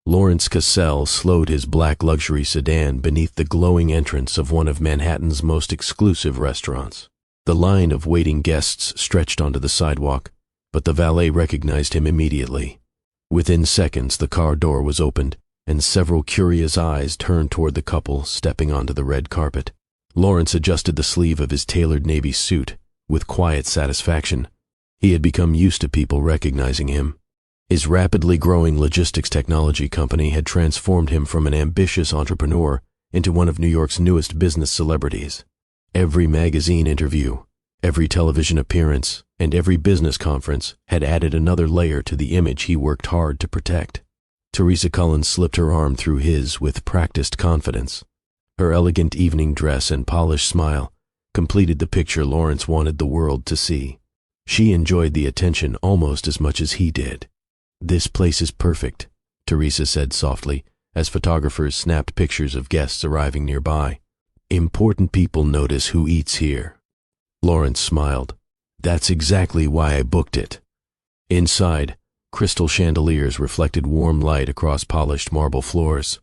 Lawrence Cassell slowed his black luxury sedan beneath the glowing entrance of one of Manhattan's most exclusive restaurants. The line of waiting guests stretched onto the sidewalk, but the valet recognized him immediately. Within seconds, the car door was opened, and several curious eyes turned toward the couple stepping onto the red carpet. Lawrence adjusted the sleeve of his tailored navy suit with quiet satisfaction. He had become used to people recognizing him. His rapidly growing logistics technology company had transformed him from an ambitious entrepreneur into one of New York's newest business celebrities. Every magazine interview, every television appearance, and every business conference had added another layer to the image he worked hard to protect. Teresa Cullen slipped her arm through his with practiced confidence. Her elegant evening dress and polished smile completed the picture Lawrence wanted the world to see. She enjoyed the attention almost as much as he did. "This place is perfect," Teresa said softly, as photographers snapped pictures of guests arriving nearby. "Important people notice who eats here." Lawrence smiled. "That's exactly why I booked it." Inside, crystal chandeliers reflected warm light across polished marble floors.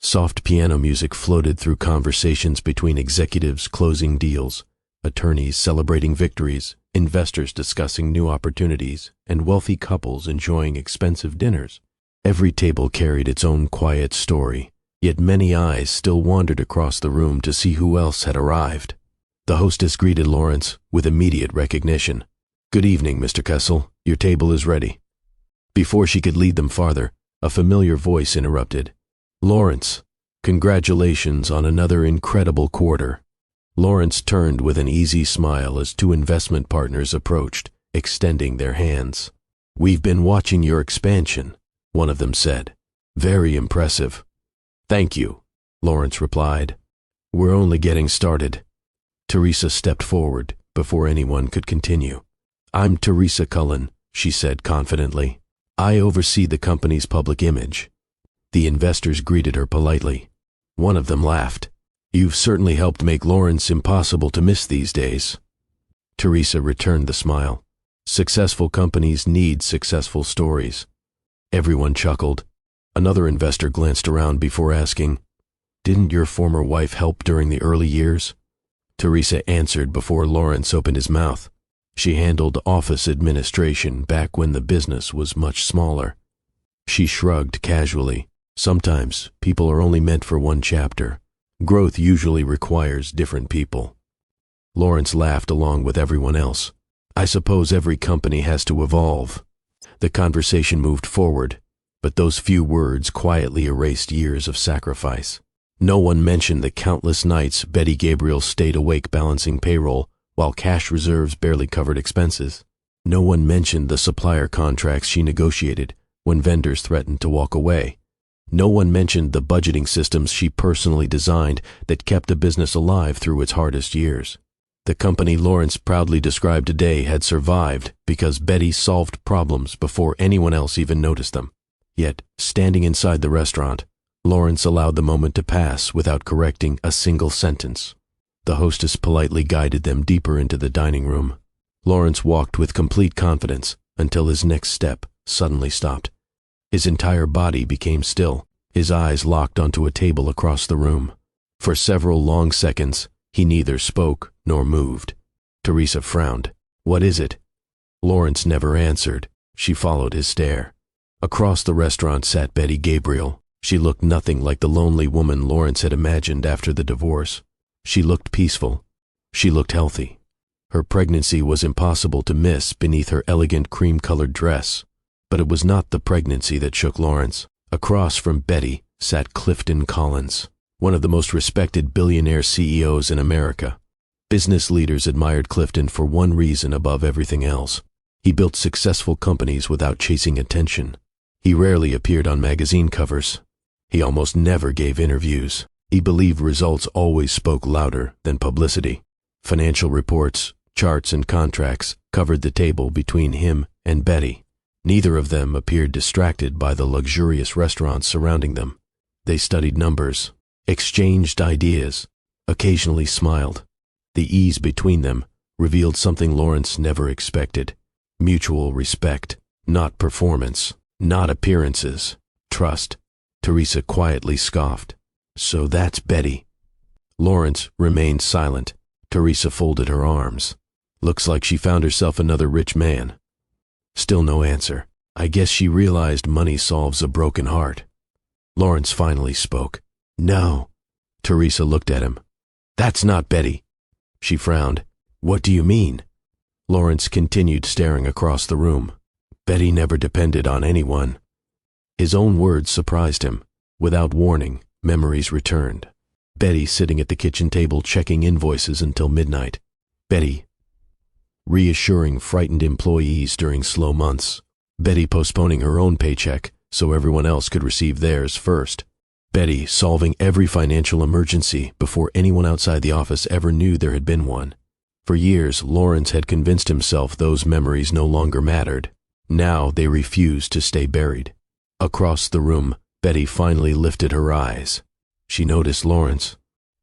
Soft piano music floated through conversations between executives closing deals, attorneys celebrating victories, investors discussing new opportunities, and wealthy couples enjoying expensive dinners. Every table carried its own quiet story, yet many eyes still wandered across the room to see who else had arrived. The hostess greeted Lawrence with immediate recognition. "Good evening, Mr. Kessel. Your table is ready." Before she could lead them farther, a familiar voice interrupted. "Lawrence, congratulations on another incredible quarter." Lawrence turned with an easy smile as two investment partners approached, extending their hands. "We've been watching your expansion," one of them said. "Very impressive." "Thank you," Lawrence replied. "We're only getting started." Teresa stepped forward before anyone could continue. "I'm Teresa Cullen," she said confidently. "I oversee the company's public image." The investors greeted her politely. One of them laughed. "You've certainly helped make Lawrence impossible to miss these days." Teresa returned the smile. "Successful companies need successful stories." Everyone chuckled. Another investor glanced around before asking, "Didn't your former wife help during the early years?" Teresa answered before Lawrence opened his mouth. She handled office administration back when the business was much smaller. She shrugged casually. "Sometimes people are only meant for one chapter. Growth usually requires different people." Lawrence laughed along with everyone else. "I suppose every company has to evolve." The conversation moved forward, but those few words quietly erased years of sacrifice. No one mentioned the countless nights Betty Gabriel stayed awake balancing payroll while cash reserves barely covered expenses. No one mentioned the supplier contracts she negotiated when vendors threatened to walk away. No one mentioned the budgeting systems she personally designed that kept the business alive through its hardest years. The company Lawrence proudly described today had survived because Betty solved problems before anyone else even noticed them. Yet, standing inside the restaurant, Lawrence allowed the moment to pass without correcting a single sentence. The hostess politely guided them deeper into the dining room. Lawrence walked with complete confidence until his next step suddenly stopped. His entire body became still, his eyes locked onto a table across the room. For several long seconds, he neither spoke nor moved. Teresa frowned. "What is it?" Lawrence never answered. She followed his stare. Across the restaurant sat Betty Gabriel. She looked nothing like the lonely woman Lawrence had imagined after the divorce. She looked peaceful. She looked healthy. Her pregnancy was impossible to miss beneath her elegant cream-colored dress. But it was not the pregnancy that shook Lawrence. Across from Betty sat Clifton Collins, one of the most respected billionaire CEOs in America. Business leaders admired Clifton for one reason above everything else. He built successful companies without chasing attention. He rarely appeared on magazine covers. He almost never gave interviews. He believed results always spoke louder than publicity. Financial reports, charts, and contracts covered the table between him and Betty. Neither of them appeared distracted by the luxurious restaurants surrounding them. They studied numbers, exchanged ideas, occasionally smiled. The ease between them revealed something Lawrence never expected. Mutual respect, not performance, not appearances, trust. Teresa quietly scoffed. So that's Betty. Lawrence remained silent. Teresa folded her arms. Looks like she found herself another rich man. Still no answer. I guess she realized money solves a broken heart. Lawrence finally spoke. No. Teresa looked at him. That's not Betty. She frowned. What do you mean? Lawrence continued staring across the room. Betty never depended on anyone. His own words surprised him. Without warning, memories returned. Betty sitting at the kitchen table checking invoices until midnight. Betty reassuring frightened employees during slow months. Betty postponing her own paycheck so everyone else could receive theirs first. Betty solving every financial emergency before anyone outside the office ever knew there had been one. For years, Lawrence had convinced himself those memories no longer mattered. Now they refused to stay buried. Across the room, Betty finally lifted her eyes. She noticed Lawrence.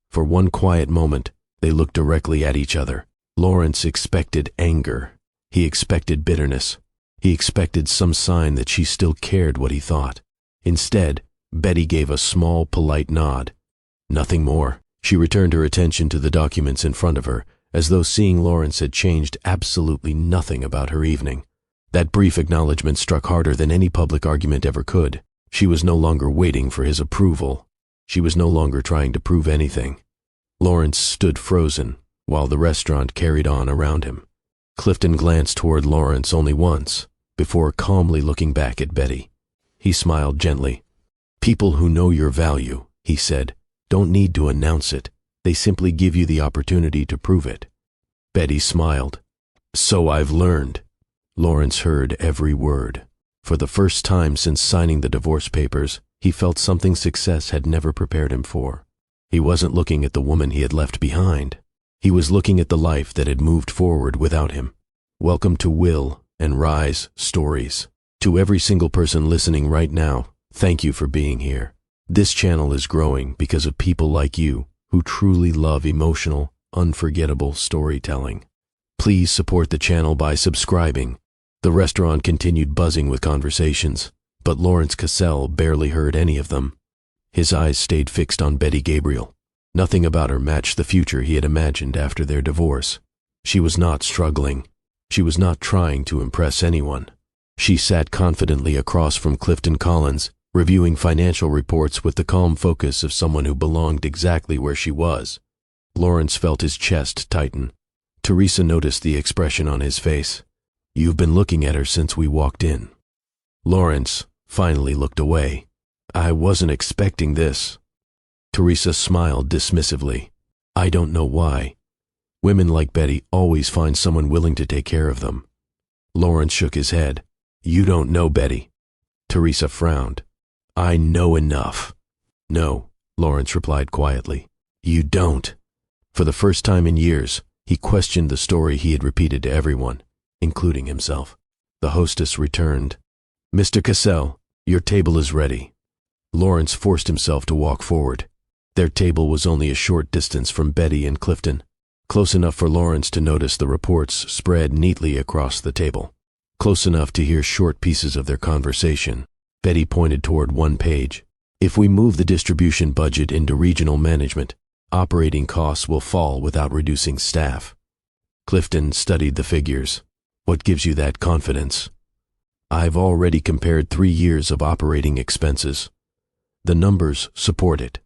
For one quiet moment, they looked directly at each other. Lawrence expected anger. He expected bitterness. He expected some sign that she still cared what he thought. Instead, Betty gave a small, polite nod. Nothing more. She returned her attention to the documents in front of her, as though seeing Lawrence had changed absolutely nothing about her evening. That brief acknowledgement struck harder than any public argument ever could. She was no longer waiting for his approval. She was no longer trying to prove anything. Lawrence stood frozen, while the restaurant carried on around him. Clifton glanced toward Lawrence only once, before calmly looking back at Betty. He smiled gently. People who know your value, he said, don't need to announce it. They simply give you the opportunity to prove it. Betty smiled. So I've learned. Lawrence heard every word. For the first time since signing the divorce papers, he felt something success had never prepared him for. He wasn't looking at the woman he had left behind. He was looking at the life that had moved forward without him. Welcome to Will and Rise Stories. To every single person listening right now, thank you for being here. This channel is growing because of people like you who truly love emotional, unforgettable storytelling. Please support the channel by subscribing. The restaurant continued buzzing with conversations, but Lawrence Cassell barely heard any of them. His eyes stayed fixed on Betty Gabriel. Nothing about her matched the future he had imagined after their divorce. She was not struggling. She was not trying to impress anyone. She sat confidently across from Clifton Collins, reviewing financial reports with the calm focus of someone who belonged exactly where she was. Lawrence felt his chest tighten. Teresa noticed the expression on his face. You've been looking at her since we walked in. Lawrence finally looked away. I wasn't expecting this. Teresa smiled dismissively. I don't know why. Women like Betty always find someone willing to take care of them. Lawrence shook his head. You don't know Betty. Teresa frowned. I know enough. No, Lawrence replied quietly. You don't. For the first time in years, he questioned the story he had repeated to everyone, including himself. The hostess returned. Mr. Cassell, your table is ready. Lawrence forced himself to walk forward. Their table was only a short distance from Betty and Clifton, close enough for Lawrence to notice the reports spread neatly across the table, close enough to hear short pieces of their conversation. Betty pointed toward one page. If we move the distribution budget into regional management, operating costs will fall without reducing staff. Clifton studied the figures. What gives you that confidence? I've already compared 3 years of operating expenses. The numbers support it.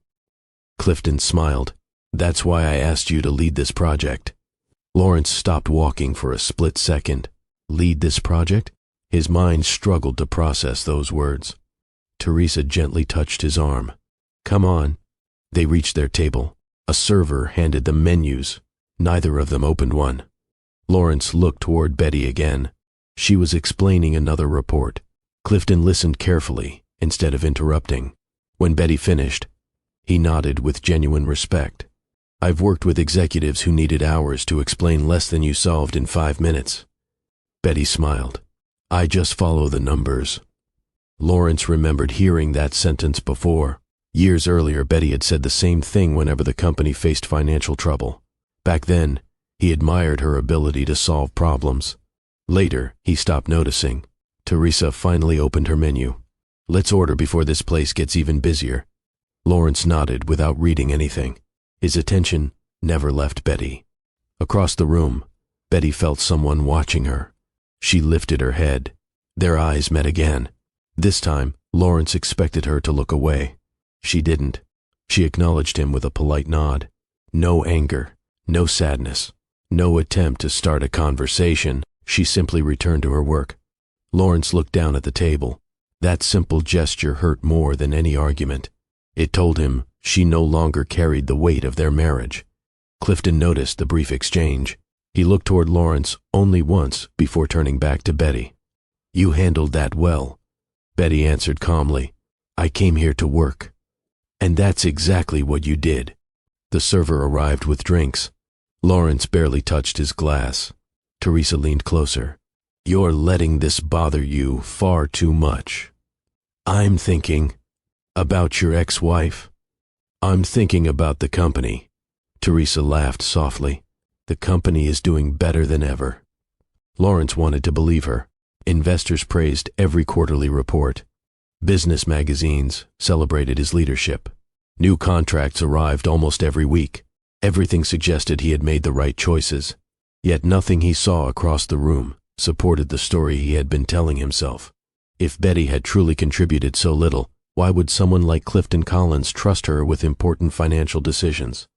Clifton smiled. That's why I asked you to lead this project. Lawrence stopped walking for a split second. Lead this project? His mind struggled to process those words. Teresa gently touched his arm. Come on. They reached their table. A server handed them menus. Neither of them opened one. Lawrence looked toward Betty again. She was explaining another report. Clifton listened carefully, instead of interrupting. When Betty finished, he nodded with genuine respect. I've worked with executives who needed hours to explain less than you solved in 5 minutes. Betty smiled. I just follow the numbers. Lawrence remembered hearing that sentence before. Years earlier, Betty had said the same thing whenever the company faced financial trouble. Back then, he admired her ability to solve problems. Later, he stopped noticing. Teresa finally opened her menu. Let's order before this place gets even busier. Lawrence nodded without reading anything. His attention never left Betty. Across the room, Betty felt someone watching her. She lifted her head. Their eyes met again. This time, Lawrence expected her to look away. She didn't. She acknowledged him with a polite nod. No anger, no sadness, no attempt to start a conversation. She simply returned to her work. Lawrence looked down at the table. That simple gesture hurt more than any argument. It told him she no longer carried the weight of their marriage. Clifton noticed the brief exchange. He looked toward Lawrence only once before turning back to Betty. "You handled that well," Betty answered calmly. "I came here to work." "And that's exactly what you did." The server arrived with drinks. Lawrence barely touched his glass. Teresa leaned closer. "You're letting this bother you far too much." "I'm thinking about your ex-wife." "I'm thinking about the company." Teresa laughed softly. "The company is doing better than ever." Lawrence wanted to believe her. Investors praised every quarterly report. Business magazines celebrated his leadership. New contracts arrived almost every week. Everything suggested he had made the right choices. Yet nothing he saw across the room supported the story he had been telling himself. If Betty had truly contributed so little, why would someone like Clifton Collins trust her with important financial decisions?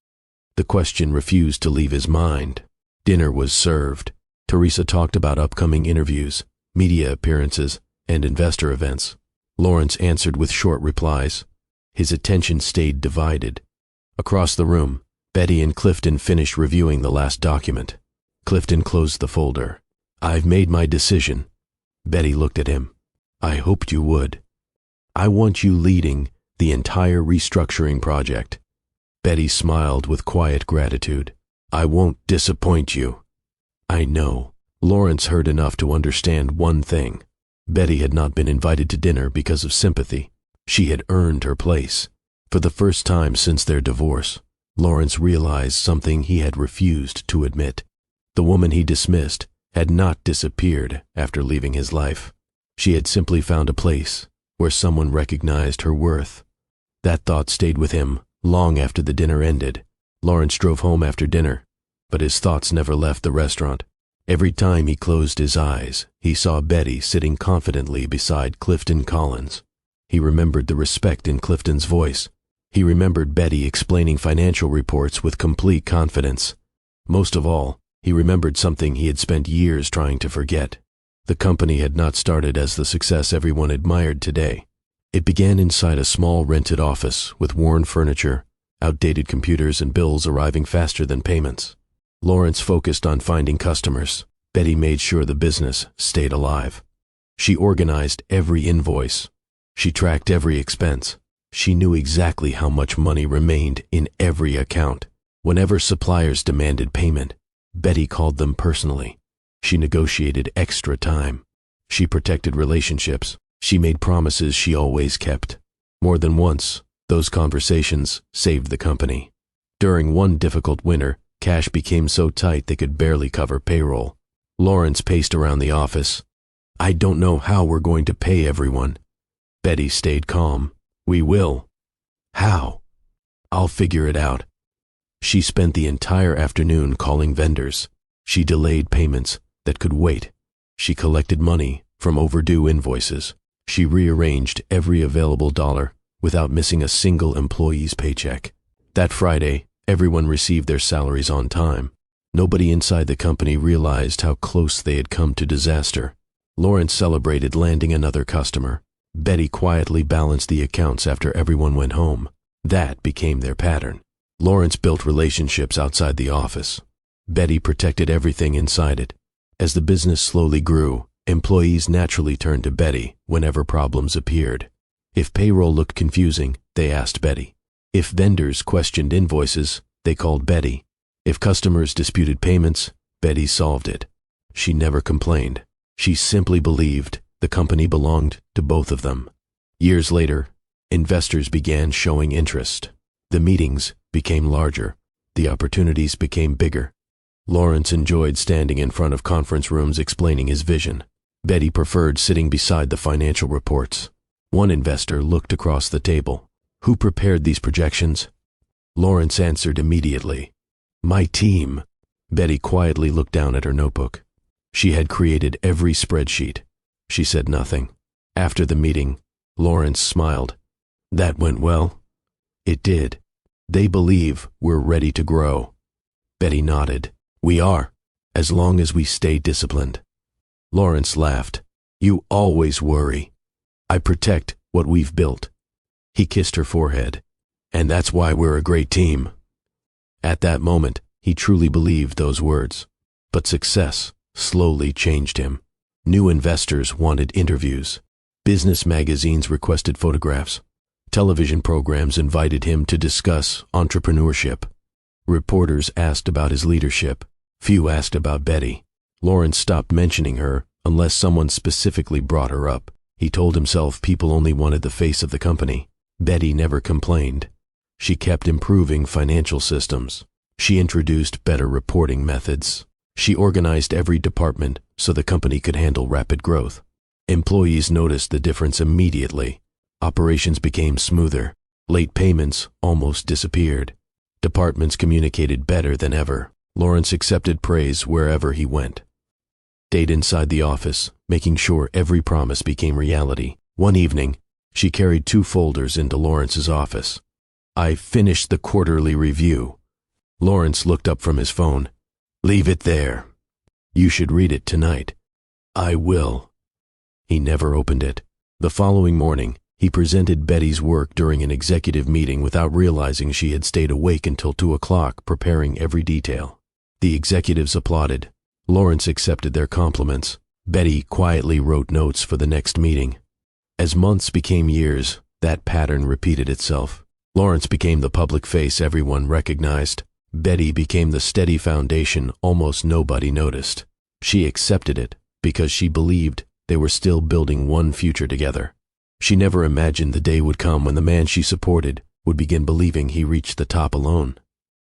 The question refused to leave his mind. Dinner was served. Teresa talked about upcoming interviews, media appearances, and investor events. Lawrence answered with short replies. His attention stayed divided. Across the room, Betty and Clifton finished reviewing the last document. Clifton closed the folder. "I've made my decision." Betty looked at him. "I hoped you would. I want you leading the entire restructuring project." Betty smiled with quiet gratitude. "I won't disappoint you." "I know." Lawrence heard enough to understand one thing. Betty had not been invited to dinner because of sympathy. She had earned her place. For the first time since their divorce, Lawrence realized something he had refused to admit. The woman he dismissed had not disappeared after leaving his life. She had simply found a place where someone recognized her worth. That thought stayed with him long after the dinner ended. Lawrence drove home after dinner, but his thoughts never left the restaurant. Every time he closed his eyes, he saw Betty sitting confidently beside Clifton Collins. He remembered the respect in Clifton's voice. He remembered Betty explaining financial reports with complete confidence. Most of all, he remembered something he had spent years trying to forget. The company had not started as the success everyone admired today. It began inside a small rented office with worn furniture, outdated computers, and bills arriving faster than payments. Lawrence focused on finding customers. Betty made sure the business stayed alive. She organized every invoice. She tracked every expense. She knew exactly how much money remained in every account. Whenever suppliers demanded payment, Betty called them personally. She negotiated extra time. She protected relationships. She made promises she always kept. More than once, those conversations saved the company. During one difficult winter, cash became so tight they could barely cover payroll. Lawrence paced around the office. "I don't know how we're going to pay everyone." Betty stayed calm. "We will." "How?" "I'll figure it out." She spent the entire afternoon calling vendors. She delayed payments that could wait. She collected money from overdue invoices. She rearranged every available dollar without missing a single employee's paycheck. That Friday, everyone received their salaries on time. Nobody inside the company realized how close they had come to disaster. Lawrence celebrated landing another customer. Betty quietly balanced the accounts after everyone went home. That became their pattern. Lawrence built relationships outside the office. Betty protected everything inside it. As the business slowly grew, employees naturally turned to Betty whenever problems appeared. If payroll looked confusing, they asked Betty. If vendors questioned invoices, they called Betty. If customers disputed payments, Betty solved it. She never complained. She simply believed the company belonged to both of them. Years later, investors began showing interest. The meetings became larger. The opportunities became bigger. Lawrence enjoyed standing in front of conference rooms explaining his vision. Betty preferred sitting beside the financial reports. One investor looked across the table. "Who prepared these projections?" Lawrence answered immediately. "My team." Betty quietly looked down at her notebook. She had created every spreadsheet. She said nothing. After the meeting, Lawrence smiled. "That went well?" "It did. They believe we're ready to grow." Betty nodded. "We are, as long as we stay disciplined." Lawrence laughed. "You always worry. I protect what we've built." He kissed her forehead. "And that's why we're a great team." At that moment, he truly believed those words. But success slowly changed him. New investors wanted interviews. Business magazines requested photographs. Television programs invited him to discuss entrepreneurship. Reporters asked about his leadership. Few asked about Betty. Lawrence stopped mentioning her unless someone specifically brought her up. He told himself people only wanted the face of the company. Betty never complained. She kept improving financial systems. She introduced better reporting methods. She organized every department so the company could handle rapid growth. Employees noticed the difference immediately. Operations became smoother. Late payments almost disappeared. Departments communicated better than ever. Lawrence accepted praise wherever he went. Stayed inside the office, making sure every promise became reality. One evening, she carried 2 folders into Lawrence's office. "I finished the quarterly review." Lawrence looked up from his phone. "Leave it there. You should read it tonight." "I will." He never opened it. The following morning, he presented Betty's work during an executive meeting without realizing she had stayed awake until 2 o'clock preparing every detail. The executives applauded. Lawrence accepted their compliments. Betty quietly wrote notes for the next meeting. As months became years, that pattern repeated itself. Lawrence became the public face everyone recognized. Betty became the steady foundation almost nobody noticed. She accepted it because she believed they were still building one future together. She never imagined the day would come when the man she supported would begin believing he reached the top alone.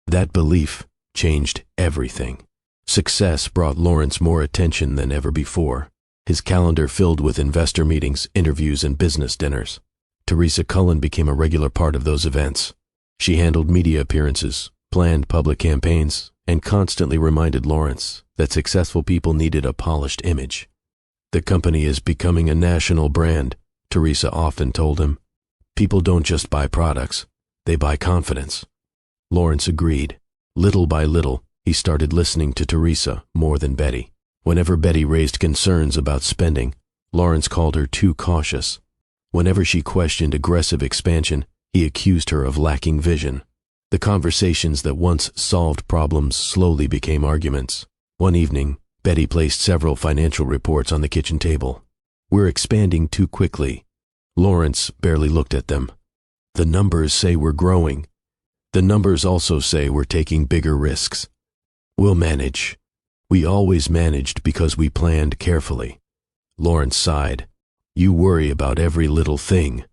That belief changed everything. Success brought Lawrence more attention than ever before. His calendar filled with investor meetings, interviews, and business dinners. Teresa Cullen became a regular part of those events. She handled media appearances, planned public campaigns, and constantly reminded Lawrence that successful people needed a polished image. "The company is becoming a national brand," Teresa often told him. "People don't just buy products, they buy confidence." Lawrence agreed. Little by little, he started listening to Teresa more than Betty. Whenever Betty raised concerns about spending, Lawrence called her too cautious. Whenever she questioned aggressive expansion, he accused her of lacking vision. The conversations that once solved problems slowly became arguments. One evening, Betty placed several financial reports on the kitchen table. "We're expanding too quickly." Lawrence barely looked at them. "The numbers say we're growing. The numbers also say we're taking bigger risks. We'll manage. We always managed because we planned carefully." Lawrence sighed. "You worry about every little thing.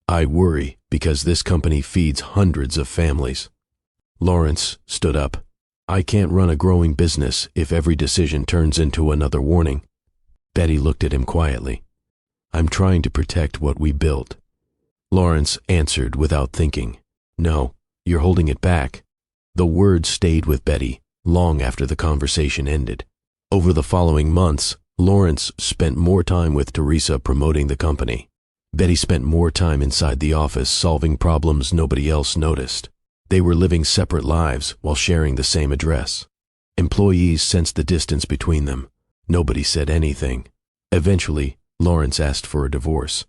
I worry because this company feeds hundreds of families." Lawrence stood up. "I can't run a growing business if every decision turns into another warning." Betty looked at him quietly. "I'm trying to protect what we built." Lawrence answered without thinking. "No, you're holding it back." The words stayed with Betty long after the conversation ended. Over the following months, Lawrence spent more time with Teresa promoting the company. Betty spent more time inside the office solving problems nobody else noticed. They were living separate lives while sharing the same address. Employees sensed the distance between them. Nobody said anything. Eventually, Lawrence asked for a divorce.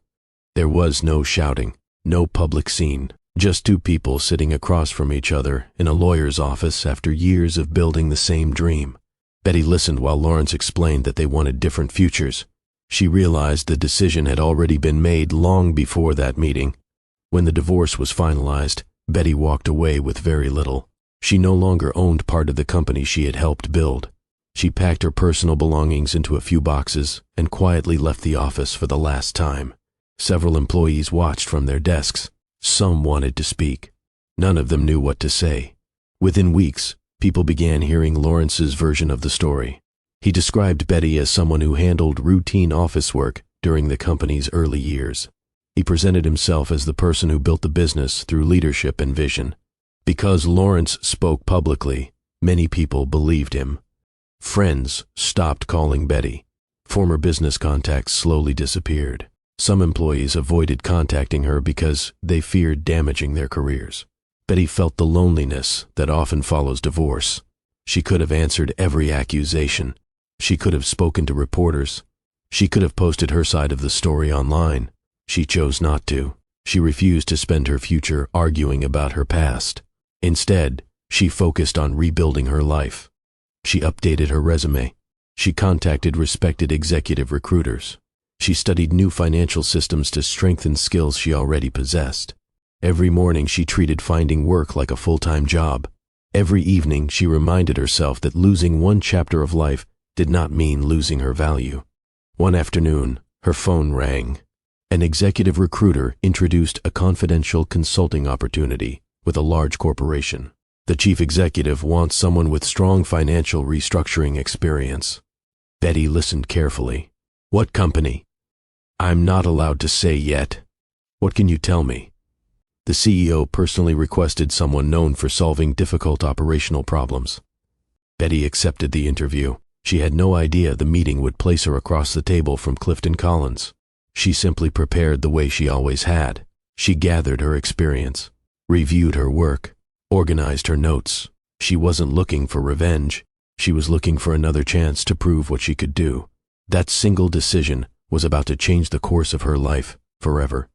There was no shouting, no public scene, just 2 people sitting across from each other in a lawyer's office after years of building the same dream. Betty listened while Lawrence explained that they wanted different futures. She realized the decision had already been made long before that meeting. When the divorce was finalized, Betty walked away with very little. She no longer owned part of the company she had helped build. She packed her personal belongings into a few boxes and quietly left the office for the last time. Several employees watched from their desks. Some wanted to speak. None of them knew what to say. Within weeks, people began hearing Lawrence's version of the story. He described Betty as someone who handled routine office work during the company's early years. He presented himself as the person who built the business through leadership and vision. Because Lawrence spoke publicly, many people believed him. Friends stopped calling Betty. Former business contacts slowly disappeared. Some employees avoided contacting her because they feared damaging their careers. Betty felt the loneliness that often follows divorce. She could have answered every accusation. She could have spoken to reporters. She could have posted her side of the story online. She chose not to. She refused to spend her future arguing about her past. Instead, she focused on rebuilding her life. She updated her resume. She contacted respected executive recruiters. She studied new financial systems to strengthen skills she already possessed. Every morning she treated finding work like a full-time job. Every evening she reminded herself that losing one chapter of life did not mean losing her value. One afternoon, her phone rang. An executive recruiter introduced a confidential consulting opportunity with a large corporation. The chief executive wants someone with strong financial restructuring experience. Betty listened carefully. What company? I'm not allowed to say yet. What can you tell me? The CEO personally requested someone known for solving difficult operational problems. Betty accepted the interview. She had no idea the meeting would place her across the table from Clifton Collins. She simply prepared the way she always had. She gathered her experience, reviewed her work, organized her notes. She wasn't looking for revenge. She was looking for another chance to prove what she could do. That single decision was about to change the course of her life forever.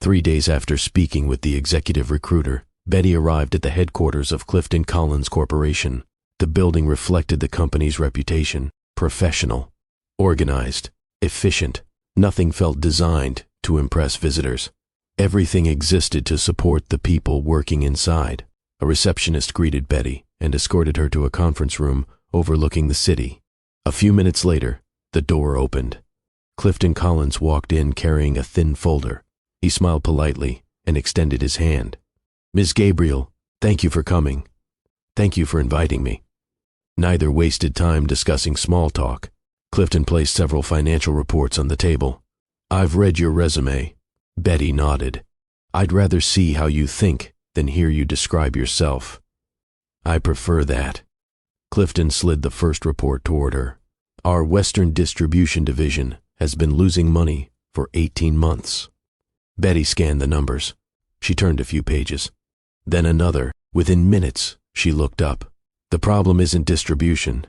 3 days after speaking with the executive recruiter, Betty arrived at the headquarters of Clifton Collins Corporation. The building reflected the company's reputation: professional, organized, efficient. Nothing felt designed to impress visitors. Everything existed to support the people working inside. A receptionist greeted Betty and escorted her to a conference room overlooking the city. A few minutes later, the door opened. Clifton Collins walked in carrying a thin folder. He smiled politely and extended his hand. Ms. Gabriel, thank you for coming. Thank you for inviting me. Neither wasted time discussing small talk. Clifton placed several financial reports on the table. I've read your resume. Betty nodded. I'd rather see how you think than hear you describe yourself. I prefer that. Clifton slid the first report toward her. Our Western Distribution Division has been losing money for 18 months. Betty scanned the numbers. She turned a few pages. Then another. Within minutes, she looked up. The problem isn't distribution.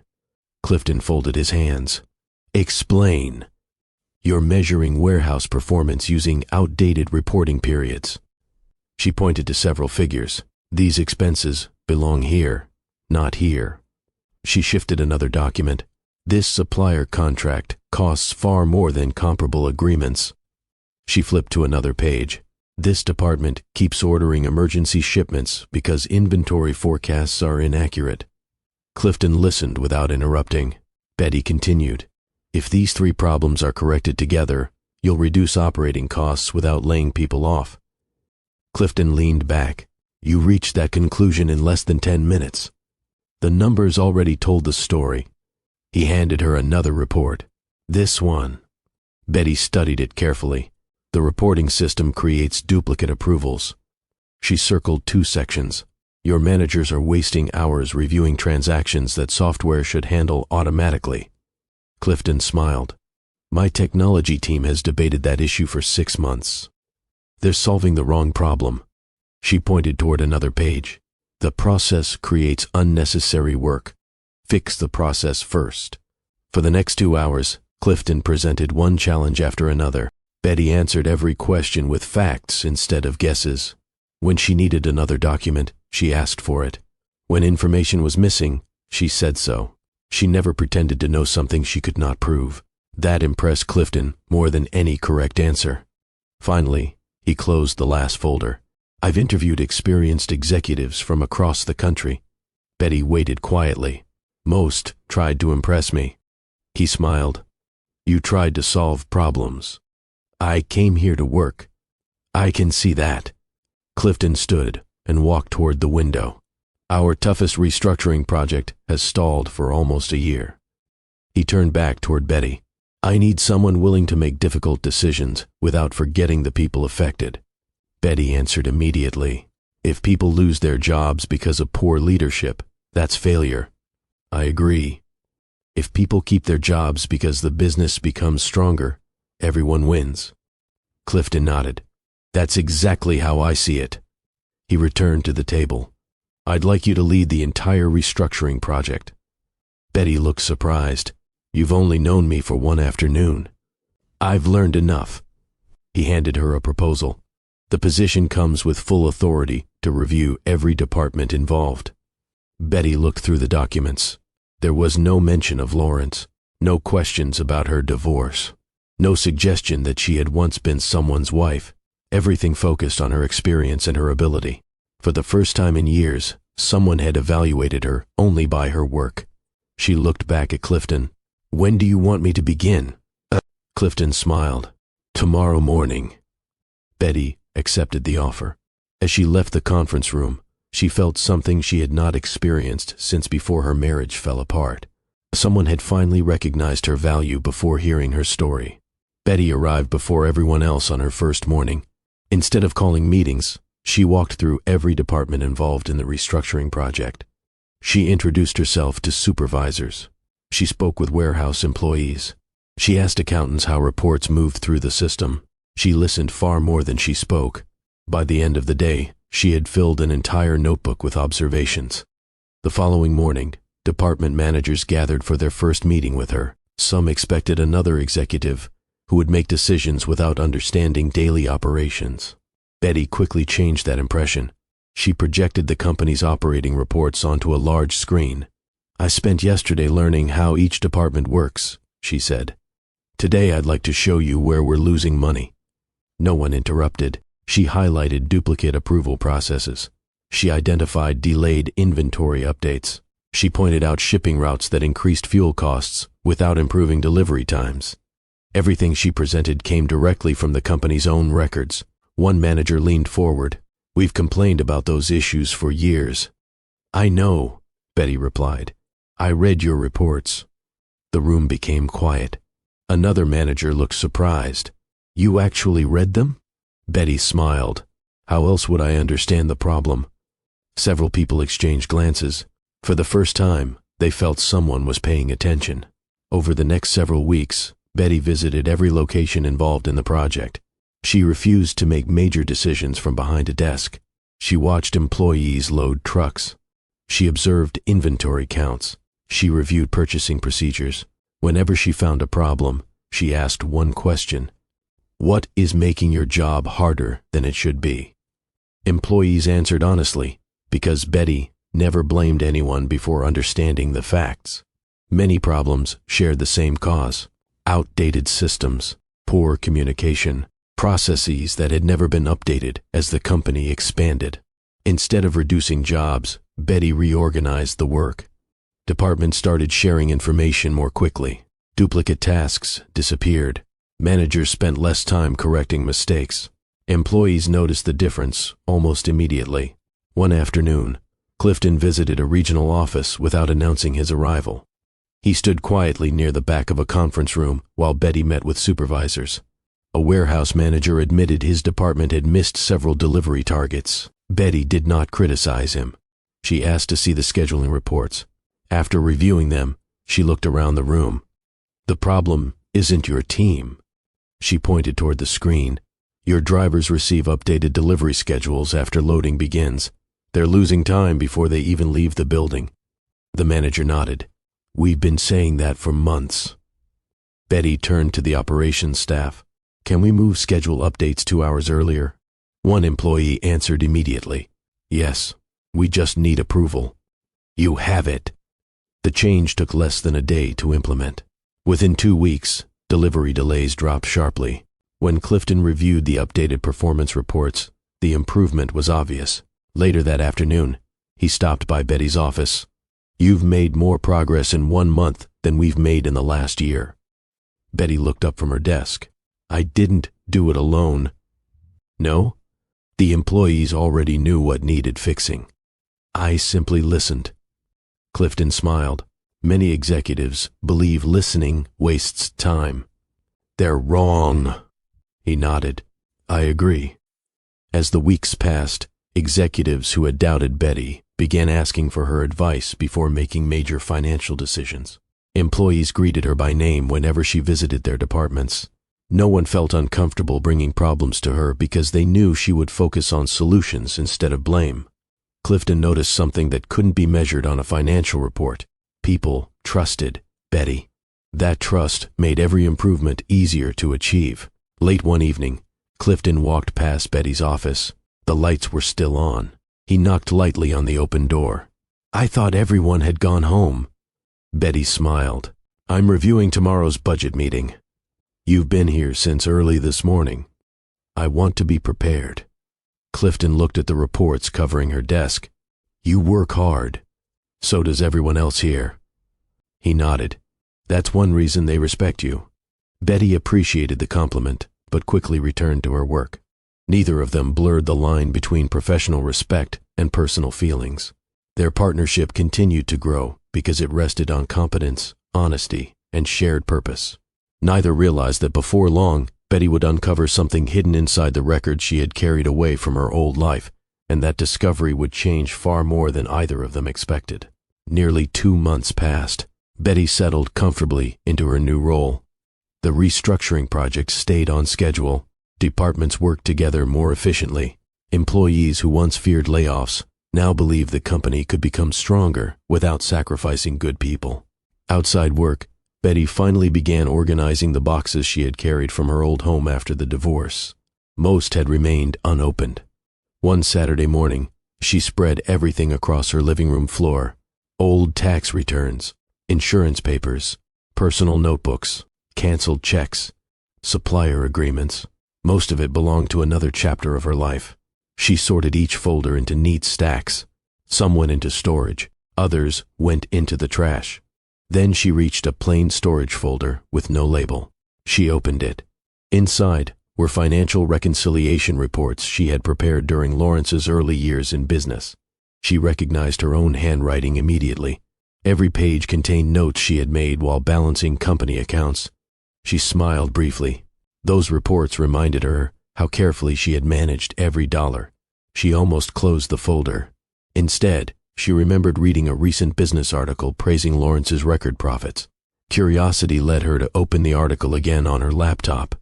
Clifton folded his hands. Explain. You're measuring warehouse performance using outdated reporting periods. She pointed to several figures. These expenses belong here, not here. She shifted another document. This supplier contract costs far more than comparable agreements. She flipped to another page. This department keeps ordering emergency shipments because inventory forecasts are inaccurate. Clifton listened without interrupting. Betty continued. If these 3 problems are corrected together, you'll reduce operating costs without laying people off. Clifton leaned back. You reached that conclusion in less than 10 minutes. The numbers already told the story. He handed her another report. This one. Betty studied it carefully. The reporting system creates duplicate approvals. She circled 2 sections. Your managers are wasting hours reviewing transactions that software should handle automatically. Clifton smiled. My technology team has debated that issue for 6 months. They're solving the wrong problem. She pointed toward another page. The process creates unnecessary work. Fix the process first. For the next 2 hours, Clifton presented one challenge after another. Betty answered every question with facts instead of guesses. When she needed another document, she asked for it. When information was missing, she said so. She never pretended to know something she could not prove. That impressed Clifton more than any correct answer. Finally, he closed the last folder. I've interviewed experienced executives from across the country. Betty waited quietly. Most tried to impress me. He smiled. You tried to solve problems. I came here to work. I can see that. Clifton stood and walked toward the window. Our toughest restructuring project has stalled for almost a year. He turned back toward Betty. I need someone willing to make difficult decisions without forgetting the people affected. Betty answered immediately. If people lose their jobs because of poor leadership, that's failure. I agree. If people keep their jobs because the business becomes stronger, everyone wins. Clifton nodded. That's exactly how I see it. He returned to the table. I'd like you to lead the entire restructuring project. Betty looked surprised. You've only known me for one afternoon. I've learned enough. He handed her a proposal. The position comes with full authority to review every department involved. Betty looked through the documents. There was no mention of Lawrence, no questions about her divorce, no suggestion that she had once been someone's wife. Everything focused on her experience and her ability. For the first time in years, someone had evaluated her only by her work. She looked back at Clifton. When do you want me to begin? Clifton smiled. Tomorrow morning. Betty accepted the offer. As she left the conference room, she felt something she had not experienced since before her marriage fell apart. Someone had finally recognized her value before hearing her story. Betty arrived before everyone else on her first morning. Instead of calling meetings, she walked through every department involved in the restructuring project. She introduced herself to supervisors. She spoke with warehouse employees. She asked accountants how reports moved through the system. She listened far more than she spoke. By the end of the day, she had filled an entire notebook with observations. The following morning, department managers gathered for their first meeting with her. Some expected another executive who would make decisions without understanding daily operations. Betty quickly changed that impression. She projected the company's operating reports onto a large screen. I spent yesterday learning how each department works, she said. Today I'd like to show you where we're losing money. No one interrupted. She highlighted duplicate approval processes. She identified delayed inventory updates. She pointed out shipping routes that increased fuel costs without improving delivery times. Everything she presented came directly from the company's own records. One manager leaned forward. We've complained about those issues for years. I know, Betty replied. I read your reports. The room became quiet. Another manager looked surprised. You actually read them? Betty smiled. How else would I understand the problem? Several people exchanged glances. For the first time, they felt someone was paying attention. Over the next several weeks, Betty visited every location involved in the project. She refused to make major decisions from behind a desk. She watched employees load trucks. She observed inventory counts. She reviewed purchasing procedures. Whenever she found a problem, she asked one question. What is making your job harder than it should be? Employees answered honestly, because Betty never blamed anyone before understanding the facts. Many problems shared the same cause. Outdated systems, poor communication, processes that had never been updated as the company expanded. Instead of reducing jobs, Betty reorganized the work. Departments started sharing information more quickly. Duplicate tasks disappeared. Managers spent less time correcting mistakes. Employees noticed the difference almost immediately. One afternoon, Clifton visited a regional office without announcing his arrival. He stood quietly near the back of a conference room while Betty met with supervisors. A warehouse manager admitted his department had missed several delivery targets. Betty did not criticize him. She asked to see the scheduling reports. After reviewing them, she looked around the room. The problem isn't your team. She pointed toward the screen. Your drivers receive updated delivery schedules after loading begins. They're losing time before they even leave the building. The manager nodded. We've been saying that for months. Betty turned to the operations staff. Can we move schedule updates 2 hours earlier? One employee answered immediately. Yes, we just need approval. You have it. The change took less than a day to implement. Within 2 weeks, delivery delays dropped sharply. When Clifton reviewed the updated performance reports, the improvement was obvious. Later that afternoon, he stopped by Betty's office. You've made more progress in 1 month than we've made in the last year. Betty looked up from her desk. I didn't do it alone. No? The employees already knew what needed fixing. I simply listened. Clifton smiled. Many executives believe listening wastes time. They're wrong. He nodded. I agree. As the weeks passed, executives who had doubted Betty began asking for her advice before making major financial decisions. Employees greeted her by name whenever she visited their departments. No one felt uncomfortable bringing problems to her because they knew she would focus on solutions instead of blame. Clifton noticed something that couldn't be measured on a financial report. People trusted Betty. That trust made every improvement easier to achieve. Late one evening, Clifton walked past Betty's office. The lights were still on. He knocked lightly on the open door. I thought everyone had gone home. Betty smiled. I'm reviewing tomorrow's budget meeting. You've been here since early this morning. I want to be prepared. Clifton looked at the reports covering her desk. You work hard. So does everyone else here. He nodded. That's one reason they respect you. Betty appreciated the compliment, but quickly returned to her work. Neither of them blurred the line between professional respect and personal feelings. Their partnership continued to grow because it rested on competence, honesty, and shared purpose. Neither realized that before long, Betty would uncover something hidden inside the records she had carried away from her old life, and that discovery would change far more than either of them expected. Nearly 2 months passed. Betty settled comfortably into her new role. The restructuring project stayed on schedule. Departments worked together more efficiently. Employees who once feared layoffs now believed the company could become stronger without sacrificing good people. Outside work, Betty finally began organizing the boxes she had carried from her old home after the divorce. Most had remained unopened. One Saturday morning, she spread everything across her living room floor. Old tax returns, insurance papers, personal notebooks, canceled checks, supplier agreements. Most of it belonged to another chapter of her life. She sorted each folder into neat stacks. Some went into storage, others went into the trash. Then she reached a plain storage folder with no label. She opened it. Inside were financial reconciliation reports she had prepared during Lawrence's early years in business. She recognized her own handwriting immediately. Every page contained notes she had made while balancing company accounts. She smiled briefly. Those reports reminded her how carefully she had managed every dollar. She almost closed the folder. Instead, she remembered reading a recent business article praising Lawrence's record profits. Curiosity led her to open the article again on her laptop.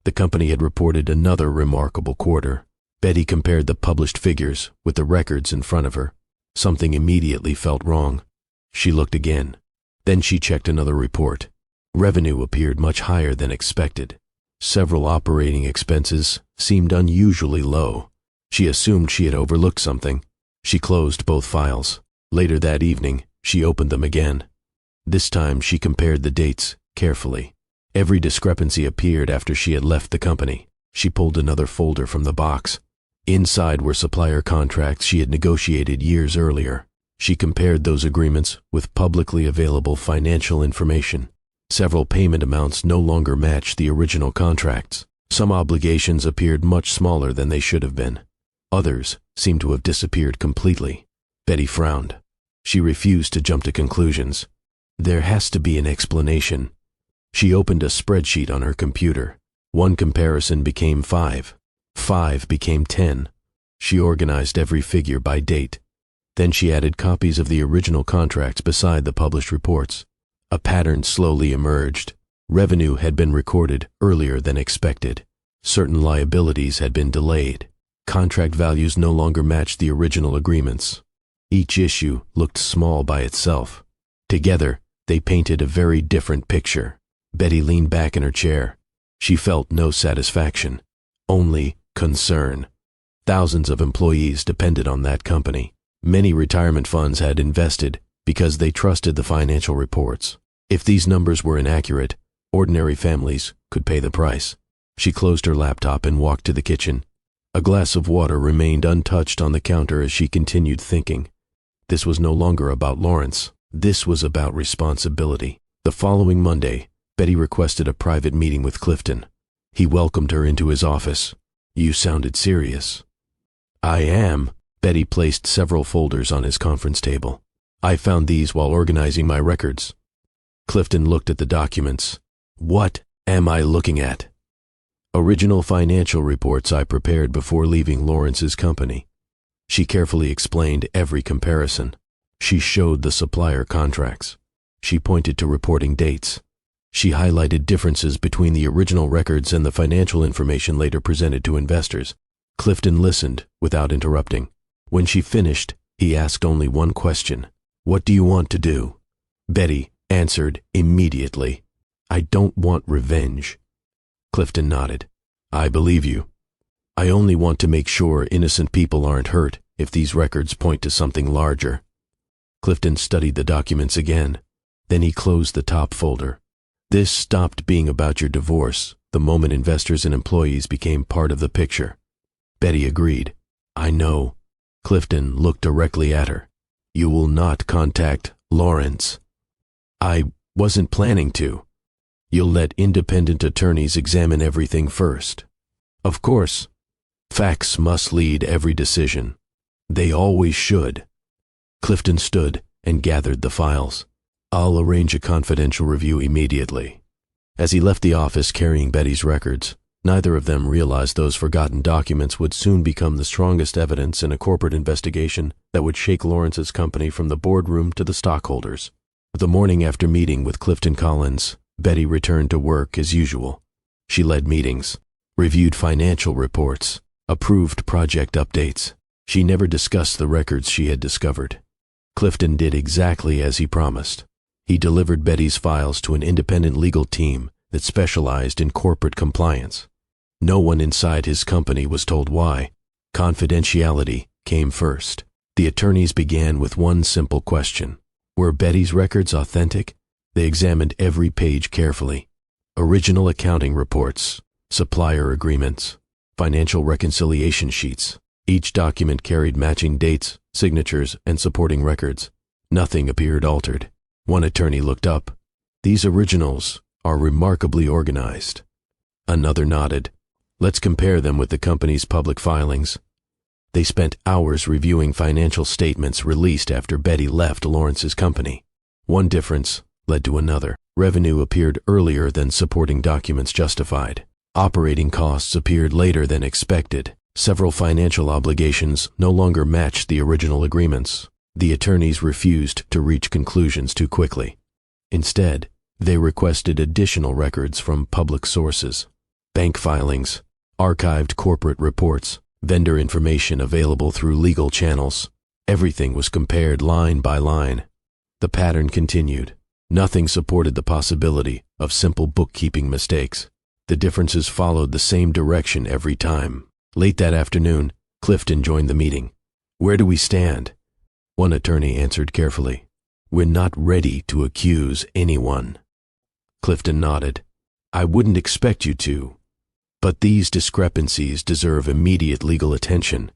The company had reported another remarkable quarter. Betty compared the published figures with the records in front of her. Something immediately felt wrong. She looked again. Then she checked another report. Revenue appeared much higher than expected. Several operating expenses seemed unusually low. She assumed she had overlooked something. She closed both files. Later that evening, she opened them again. This time she compared the dates carefully. Every discrepancy appeared after she had left the company. She pulled another folder from the box. Inside were supplier contracts she had negotiated years earlier. She compared those agreements with publicly available financial information. Several payment amounts no longer matched the original contracts. Some obligations appeared much smaller than they should have been. Others seemed to have disappeared completely. Betty frowned. She refused to jump to conclusions. There has to be an explanation. She opened a spreadsheet on her computer. One comparison became 5. 5 became 10. She organized every figure by date. Then she added copies of the original contracts beside the published reports. A pattern slowly emerged. Revenue had been recorded earlier than expected. Certain liabilities had been delayed. Contract values no longer matched the original agreements. Each issue looked small by itself. Together, they painted a very different picture. Betty leaned back in her chair. She felt no satisfaction, only concern. Thousands of employees depended on that company. Many retirement funds had invested because they trusted the financial reports. If these numbers were inaccurate, ordinary families could pay the price. She closed her laptop and walked to the kitchen. A glass of water remained untouched on the counter as she continued thinking. This was no longer about Lawrence. This was about responsibility. The following Monday, Betty requested a private meeting with Clifton. He welcomed her into his office. You sounded serious. I am. Betty placed several folders on his conference table. I found these while organizing my records. Clifton looked at the documents. What am I looking at? Original financial reports I prepared before leaving Lawrence's company. She carefully explained every comparison. She showed the supplier contracts. She pointed to reporting dates. She highlighted differences between the original records and the financial information later presented to investors. Clifton listened without interrupting. When she finished, he asked only one question. What do you want to do? Betty answered immediately. I don't want revenge. Clifton nodded. I believe you. I only want to make sure innocent people aren't hurt if these records point to something larger. Clifton studied the documents again. Then he closed the top folder. This stopped being about your divorce the moment investors and employees became part of the picture. Betty agreed. I know. Clifton looked directly at her. You will not contact Lawrence. I wasn't planning to. You'll let independent attorneys examine everything first. Of course. Facts must lead every decision. They always should. Clifton stood and gathered the files. I'll arrange a confidential review immediately. As he left the office carrying Betty's records, neither of them realized those forgotten documents would soon become the strongest evidence in a corporate investigation that would shake Lawrence's company from the boardroom to the stockholders. The morning after meeting with Clifton Collins, Betty returned to work as usual. She led meetings, reviewed financial reports, approved project updates. She never discussed the records she had discovered. Clifton did exactly as he promised. He delivered Betty's files to an independent legal team that specialized in corporate compliance. No one inside his company was told why. Confidentiality came first. The attorneys began with one simple question. Were Betty's records authentic? They examined every page carefully. Original accounting reports, supplier agreements, financial reconciliation sheets. Each document carried matching dates, signatures, and supporting records. Nothing appeared altered. One attorney looked up. These originals are remarkably organized. Another nodded. Let's compare them with the company's public filings. They spent hours reviewing financial statements released after Betty left Lawrence's company. One difference led to another. Revenue appeared earlier than supporting documents justified. Operating costs appeared later than expected. Several financial obligations no longer matched the original agreements. The attorneys refused to reach conclusions too quickly. Instead, they requested additional records from public sources. Bank filings, archived corporate reports, vendor information available through legal channels. Everything was compared line by line. The pattern continued. Nothing supported the possibility of simple bookkeeping mistakes. The differences followed the same direction every time. Late that afternoon, Clifton joined the meeting. Where do we stand? One attorney answered carefully. We're not ready to accuse anyone. Clifton nodded. I wouldn't expect you to. But these discrepancies deserve immediate legal attention.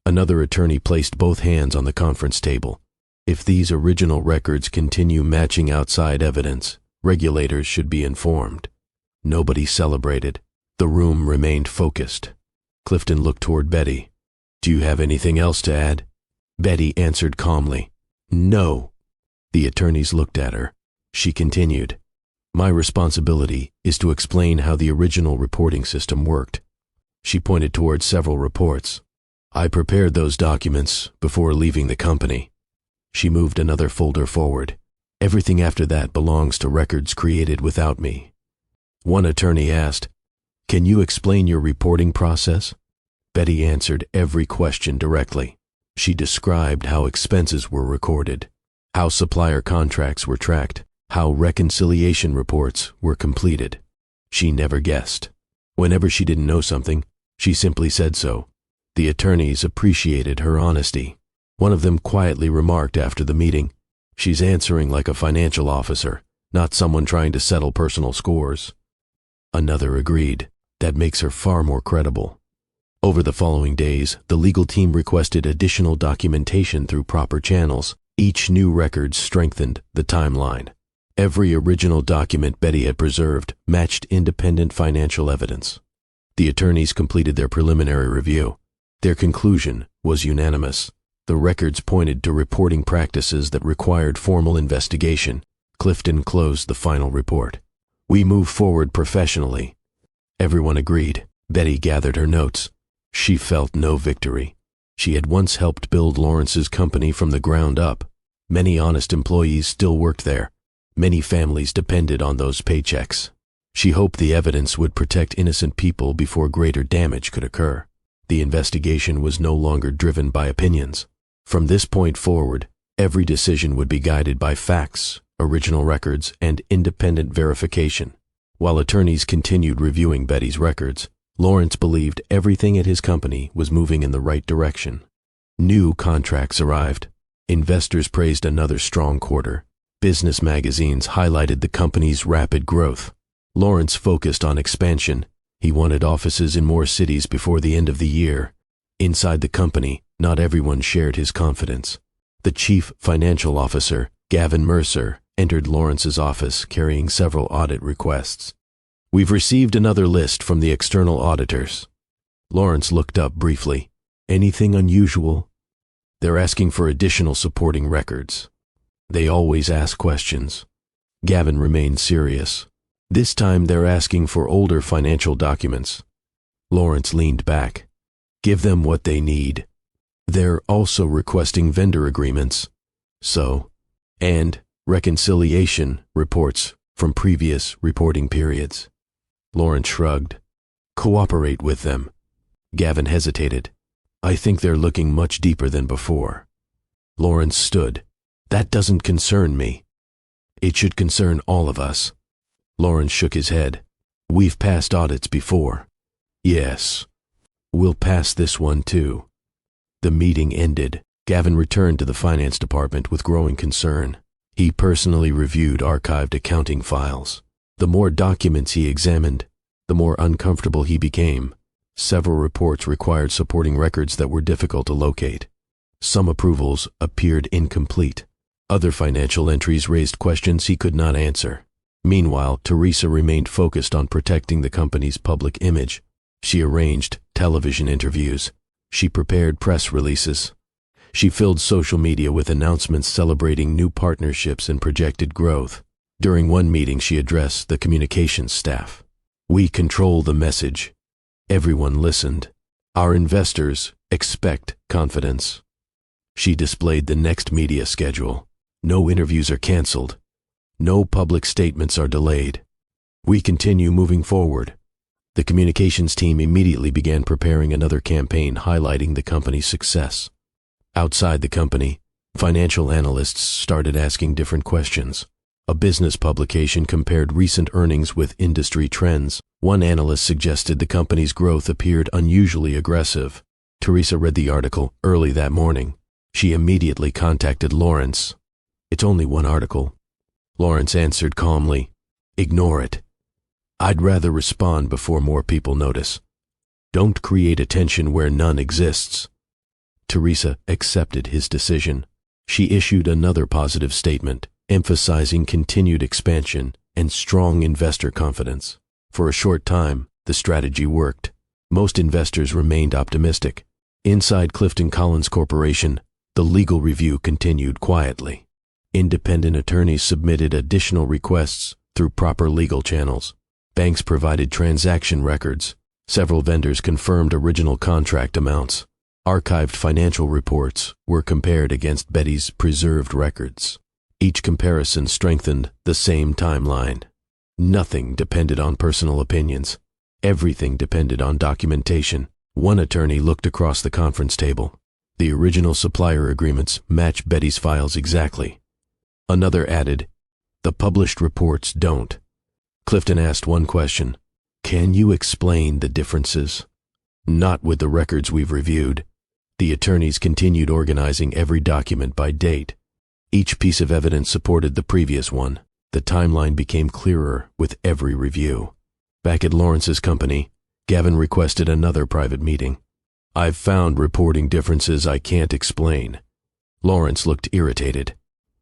Another attorney placed both hands on the conference table. If these original records continue matching outside evidence, regulators should be informed. Nobody celebrated. The room remained focused. Clifton looked toward Betty. Do you have anything else to add? Betty answered calmly. No. The attorneys looked at her. She continued. My responsibility is to explain how the original reporting system worked. She pointed toward several reports. I prepared those documents before leaving the company. She moved another folder forward. Everything after that belongs to records created without me. One attorney asked, Can you explain your reporting process? Betty answered every question directly. She described how expenses were recorded, how supplier contracts were tracked, how reconciliation reports were completed. She never guessed. Whenever she didn't know something, she simply said so. The attorneys appreciated her honesty. One of them quietly remarked after the meeting, She's answering like a financial officer, not someone trying to settle personal scores. Another agreed. That makes her far more credible. Over the following days, the legal team requested additional documentation through proper channels. Each new record strengthened the timeline. Every original document Betty had preserved matched independent financial evidence. The attorneys completed their preliminary review. Their conclusion was unanimous. The records pointed to reporting practices that required formal investigation. Clifton closed the final report. "We move forward professionally." Everyone agreed. Betty gathered her notes. She felt no victory. She had once helped build Lawrence's company from the ground up. Many honest employees still worked there. Many families depended on those paychecks. She hoped the evidence would protect innocent people before greater damage could occur. The investigation was no longer driven by opinions. From this point forward, every decision would be guided by facts, original records, and independent verification. While attorneys continued reviewing Betty's records, Lawrence believed everything at his company was moving in the right direction. New contracts arrived. Investors praised another strong quarter. Business magazines highlighted the company's rapid growth. Lawrence focused on expansion. He wanted offices in more cities before the end of the year. Inside the company, not everyone shared his confidence. The chief financial officer, Gavin Mercer, entered Lawrence's office carrying several audit requests. "We've received another list from the external auditors." Lawrence looked up briefly. "Anything unusual?" "They're asking for additional supporting records." "They always ask questions." Gavin remained serious. "This time they're asking for older financial documents." Lawrence leaned back. "Give them what they need." "They're also requesting vendor agreements." "So?" "And reconciliation reports from previous reporting periods." Lawrence shrugged. "Cooperate with them." Gavin hesitated. "I think they're looking much deeper than before." Lawrence stood. "That doesn't concern me." "It should concern all of us." Lawrence shook his head. "We've passed audits before." "Yes. We'll pass this one too." The meeting ended. Gavin returned to the finance department with growing concern. He personally reviewed archived accounting files. The more documents he examined, the more uncomfortable he became. Several reports required supporting records that were difficult to locate. Some approvals appeared incomplete. Other financial entries raised questions he could not answer. Meanwhile, Teresa remained focused on protecting the company's public image. She arranged television interviews. She prepared press releases. She filled social media with announcements celebrating new partnerships and projected growth. During one meeting, she addressed the communications staff. "We control the message." Everyone listened. "Our investors expect confidence." She displayed the next media schedule. No interviews are canceled. No public statements are delayed. We continue moving forward. The communications team immediately began preparing another campaign highlighting the company's success. Outside the company, financial analysts started asking different questions. A business publication compared recent earnings with industry trends. One analyst suggested the company's growth appeared unusually aggressive. Teresa read the article early that morning. She immediately contacted Lawrence. "It's only one article." Lawrence answered calmly, "Ignore it. I'd rather respond before more people notice. Don't create attention where none exists." Teresa accepted his decision. She issued another positive statement, emphasizing continued expansion and strong investor confidence. For a short time, the strategy worked. Most investors remained optimistic. Inside Clifton Collins Corporation, the legal review continued quietly. Independent attorneys submitted additional requests through proper legal channels. Banks provided transaction records. Several vendors confirmed original contract amounts. Archived financial reports were compared against Betty's preserved records. Each comparison strengthened the same timeline. Nothing depended on personal opinions. Everything depended on documentation. One attorney looked across the conference table. The original supplier agreements match Betty's files exactly. Another added, "The published reports don't." Clifton asked one question. "Can you explain the differences?" "Not with the records we've reviewed." The attorneys continued organizing every document by date. Each piece of evidence supported the previous one. The timeline became clearer with every review. Back at Lawrence's company, Gavin requested another private meeting. "I've found reporting differences I can't explain." Lawrence looked irritated.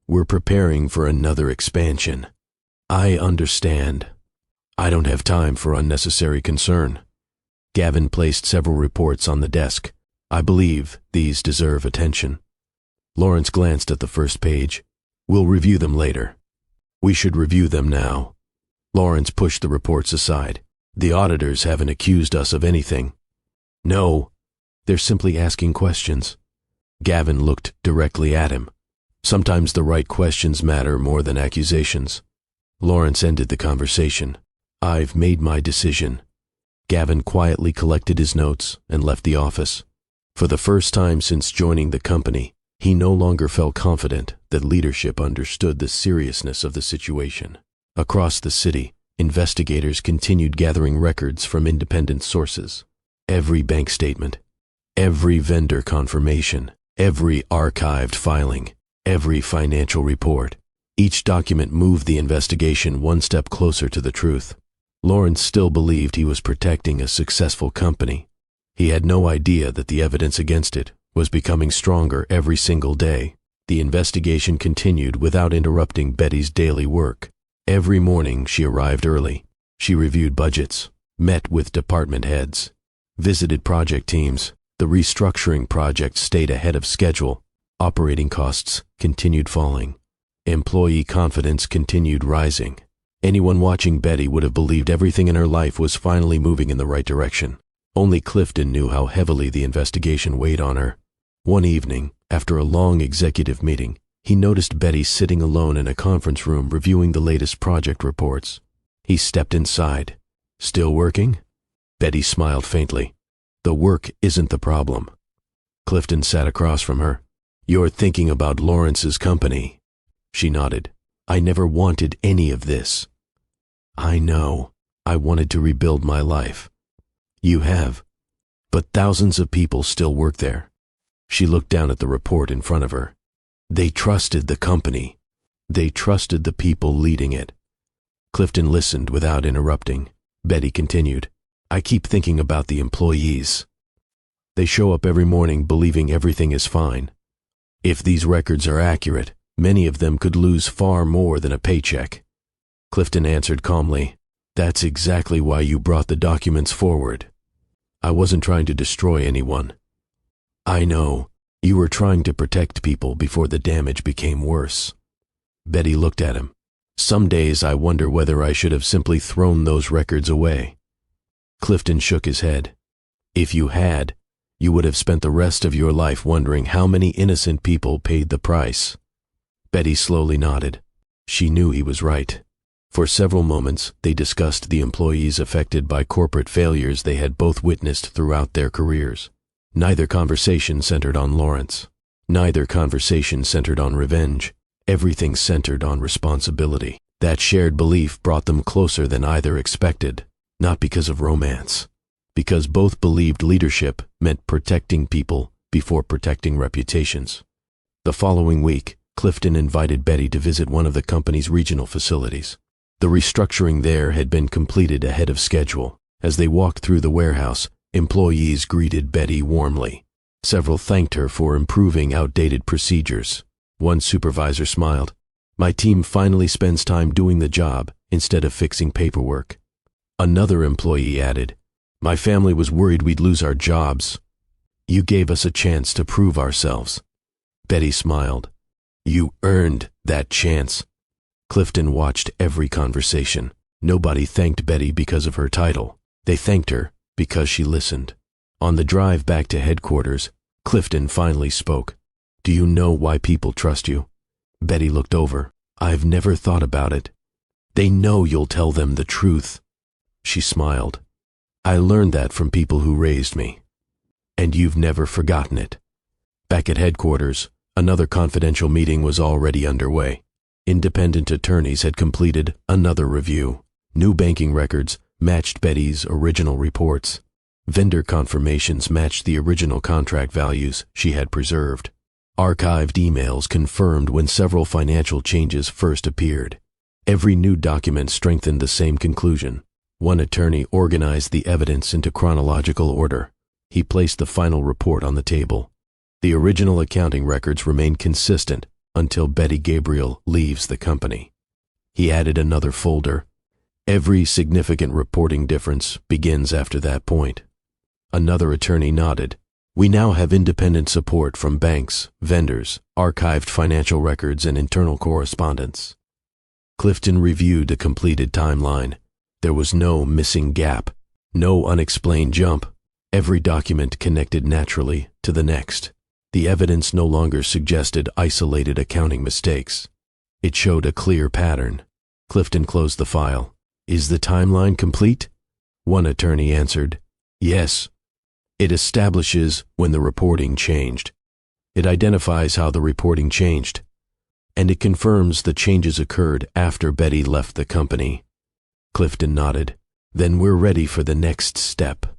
"We're preparing for another expansion." "I understand. I don't have time for unnecessary concern." Gavin placed several reports on the desk. "I believe these deserve attention." Lawrence glanced at the first page. We'll review them later. We should review them now. Lawrence pushed the reports aside. The auditors haven't accused us of anything. No, they're simply asking questions. Gavin looked directly at him. Sometimes the right questions matter more than accusations. Lawrence ended the conversation. I've made my decision. Gavin quietly collected his notes and left the office. For the first time since joining the company, he no longer felt confident that leadership understood the seriousness of the situation. Across the city, investigators continued gathering records from independent sources. Every bank statement, every vendor confirmation, every archived filing, every financial report. Each document moved the investigation one step closer to the truth. Lawrence still believed he was protecting a successful company. He had no idea that the evidence against it was becoming stronger every single day. The investigation continued without interrupting Betty's daily work. Every morning she arrived early. She reviewed budgets, met with department heads, visited project teams. The restructuring project stayed ahead of schedule. Operating costs continued falling. Employee confidence continued rising. Anyone watching Betty would have believed everything in her life was finally moving in the right direction. Only Clifton knew how heavily the investigation weighed on her. One evening, after a long executive meeting, he noticed Betty sitting alone in a conference room reviewing the latest project reports. He stepped inside. Still working? Betty smiled faintly. The work isn't the problem. Clifton sat across from her. You're thinking about Lawrence's company. She nodded. I never wanted any of this. I know. I wanted to rebuild my life. You have. But thousands of people still work there. She looked down at the report in front of her. They trusted the company. They trusted the people leading it. Clifton listened without interrupting. Betty continued. I keep thinking about the employees. They show up every morning believing everything is fine. If these records are accurate, many of them could lose far more than a paycheck. Clifton answered calmly, That's exactly why you brought the documents forward. I wasn't trying to destroy anyone. I know. You were trying to protect people before the damage became worse. Betty looked at him. Some days I wonder whether I should have simply thrown those records away. Clifton shook his head. If you had, you would have spent the rest of your life wondering how many innocent people paid the price. Betty slowly nodded. She knew he was right. For several moments, they discussed the employees affected by corporate failures they had both witnessed throughout their careers. Neither conversation centered on Lawrence. Neither conversation centered on revenge. Everything centered on responsibility. That shared belief brought them closer than either expected, not because of romance, because both believed leadership meant protecting people before protecting reputations. The following week, Clifton invited Betty to visit one of the company's regional facilities. The restructuring there had been completed ahead of schedule. As they walked through the warehouse, employees greeted Betty warmly. Several thanked her for improving outdated procedures. One supervisor smiled. My team finally spends time doing the job instead of fixing paperwork. Another employee added, My family was worried we'd lose our jobs. You gave us a chance to prove ourselves. Betty smiled. You earned that chance. Clifton watched every conversation. Nobody thanked Betty because of her title. They thanked her because she listened. On the drive back to headquarters, Clifton finally spoke. Do you know why people trust you? Betty looked over. I've never thought about it. They know you'll tell them the truth. She smiled. I learned that from people who raised me. And you've never forgotten it. Back at headquarters, another confidential meeting was already underway. Independent attorneys had completed another review. New banking records matched Betty's original reports. Vendor confirmations matched the original contract values she had preserved. Archived emails confirmed when several financial changes first appeared. Every new document strengthened the same conclusion. One attorney organized the evidence into chronological order. He placed the final report on the table. The original accounting records remained consistent until Betty Gabriel leaves the company. He added another folder. Every significant reporting difference begins after that point. Another attorney nodded. We now have independent support from banks, vendors, archived financial records, and internal correspondence. Clifton reviewed the completed timeline. There was no missing gap, no unexplained jump. Every document connected naturally to the next. The evidence no longer suggested isolated accounting mistakes. It showed a clear pattern. Clifton closed the file. "Is the timeline complete?" One attorney answered, "Yes. It establishes when the reporting changed. It identifies how the reporting changed. And it confirms the changes occurred after Betty left the company." Clifton nodded. "Then we're ready for the next step."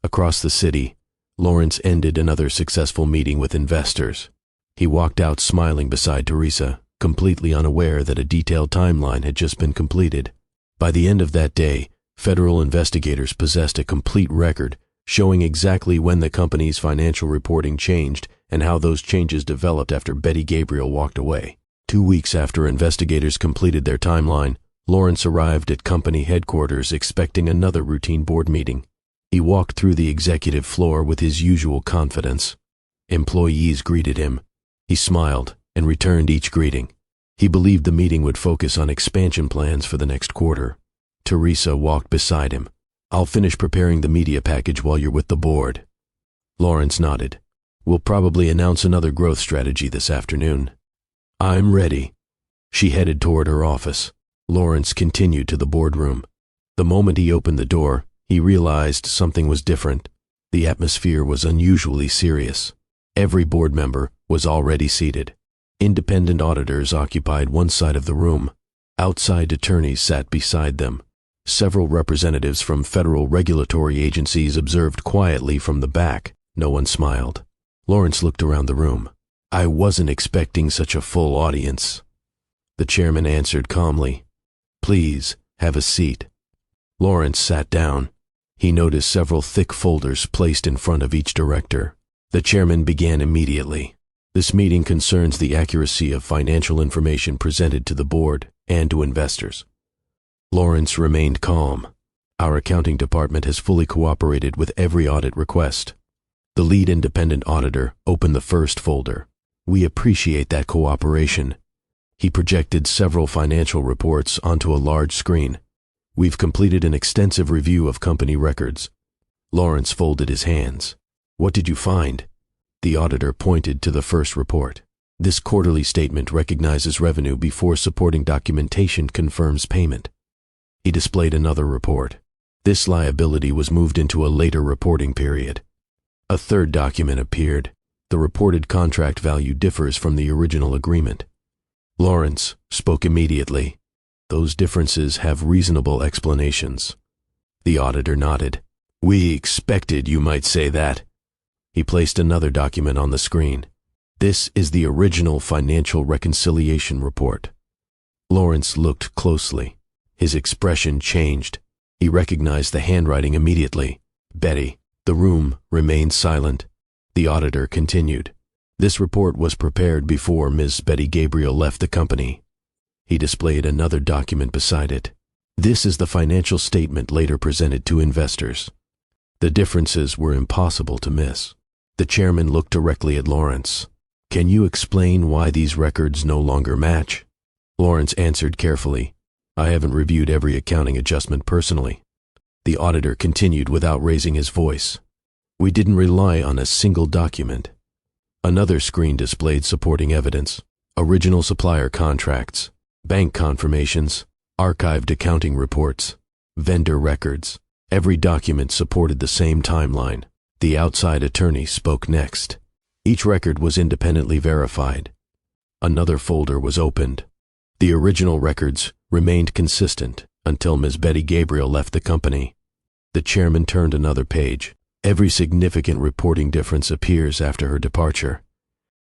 Across the city, Lawrence ended another successful meeting with investors. He walked out smiling beside Teresa, completely unaware that a detailed timeline had just been completed. By the end of that day, federal investigators possessed a complete record showing exactly when the company's financial reporting changed and how those changes developed after Betty Gabriel walked away. 2 weeks after investigators completed their timeline, Lawrence arrived at company headquarters expecting another routine board meeting. He walked through the executive floor with his usual confidence. Employees greeted him. He smiled and returned each greeting. He believed the meeting would focus on expansion plans for the next quarter. Teresa walked beside him. "I'll finish preparing the media package while you're with the board." Lawrence nodded. "We'll probably announce another growth strategy this afternoon." "I'm ready." She headed toward her office. Lawrence continued to the boardroom. The moment he opened the door, he realized something was different. The atmosphere was unusually serious. Every board member was already seated. Independent auditors occupied one side of the room. Outside attorneys sat beside them. Several representatives from federal regulatory agencies observed quietly from the back. No one smiled. Lawrence looked around the room. "I wasn't expecting such a full audience." The chairman answered calmly, "Please, have a seat." Lawrence sat down. He noticed several thick folders placed in front of each director. The chairman began immediately. "This meeting concerns the accuracy of financial information presented to the board and to investors." Lawrence remained calm. "Our accounting department has fully cooperated with every audit request." The lead independent auditor opened the first folder. "We appreciate that cooperation." He projected several financial reports onto a large screen. "We've completed an extensive review of company records." Lawrence folded his hands. "What did you find?" The auditor pointed to the first report. "This quarterly statement recognizes revenue before supporting documentation confirms payment." He displayed another report. This liability was moved into a later reporting period. A third document appeared. The reported contract value differs from the original agreement. Lawrence spoke immediately. "Those differences have reasonable explanations." The auditor nodded. "We expected you might say that." He placed another document on the screen. "This is the original financial reconciliation report." Lawrence looked closely. His expression changed. He recognized the handwriting immediately. "Betty." The room remained silent. The auditor continued. "This report was prepared before Ms. Betty Gabriel left the company." He displayed another document beside it. "This is the financial statement later presented to investors." The differences were impossible to miss. The chairman looked directly at Lawrence. "Can you explain why these records no longer match?" Lawrence answered carefully. "I haven't reviewed every accounting adjustment personally." The auditor continued without raising his voice. "We didn't rely on a single document." Another screen displayed supporting evidence: original supplier contracts, bank confirmations, archived accounting reports, vendor records. Every document supported the same timeline. The outside attorney spoke next. Each record was independently verified. Another folder was opened. The original records remained consistent until Ms. Betty Gabriel left the company. The chairman turned another page. Every significant reporting difference appears after her departure.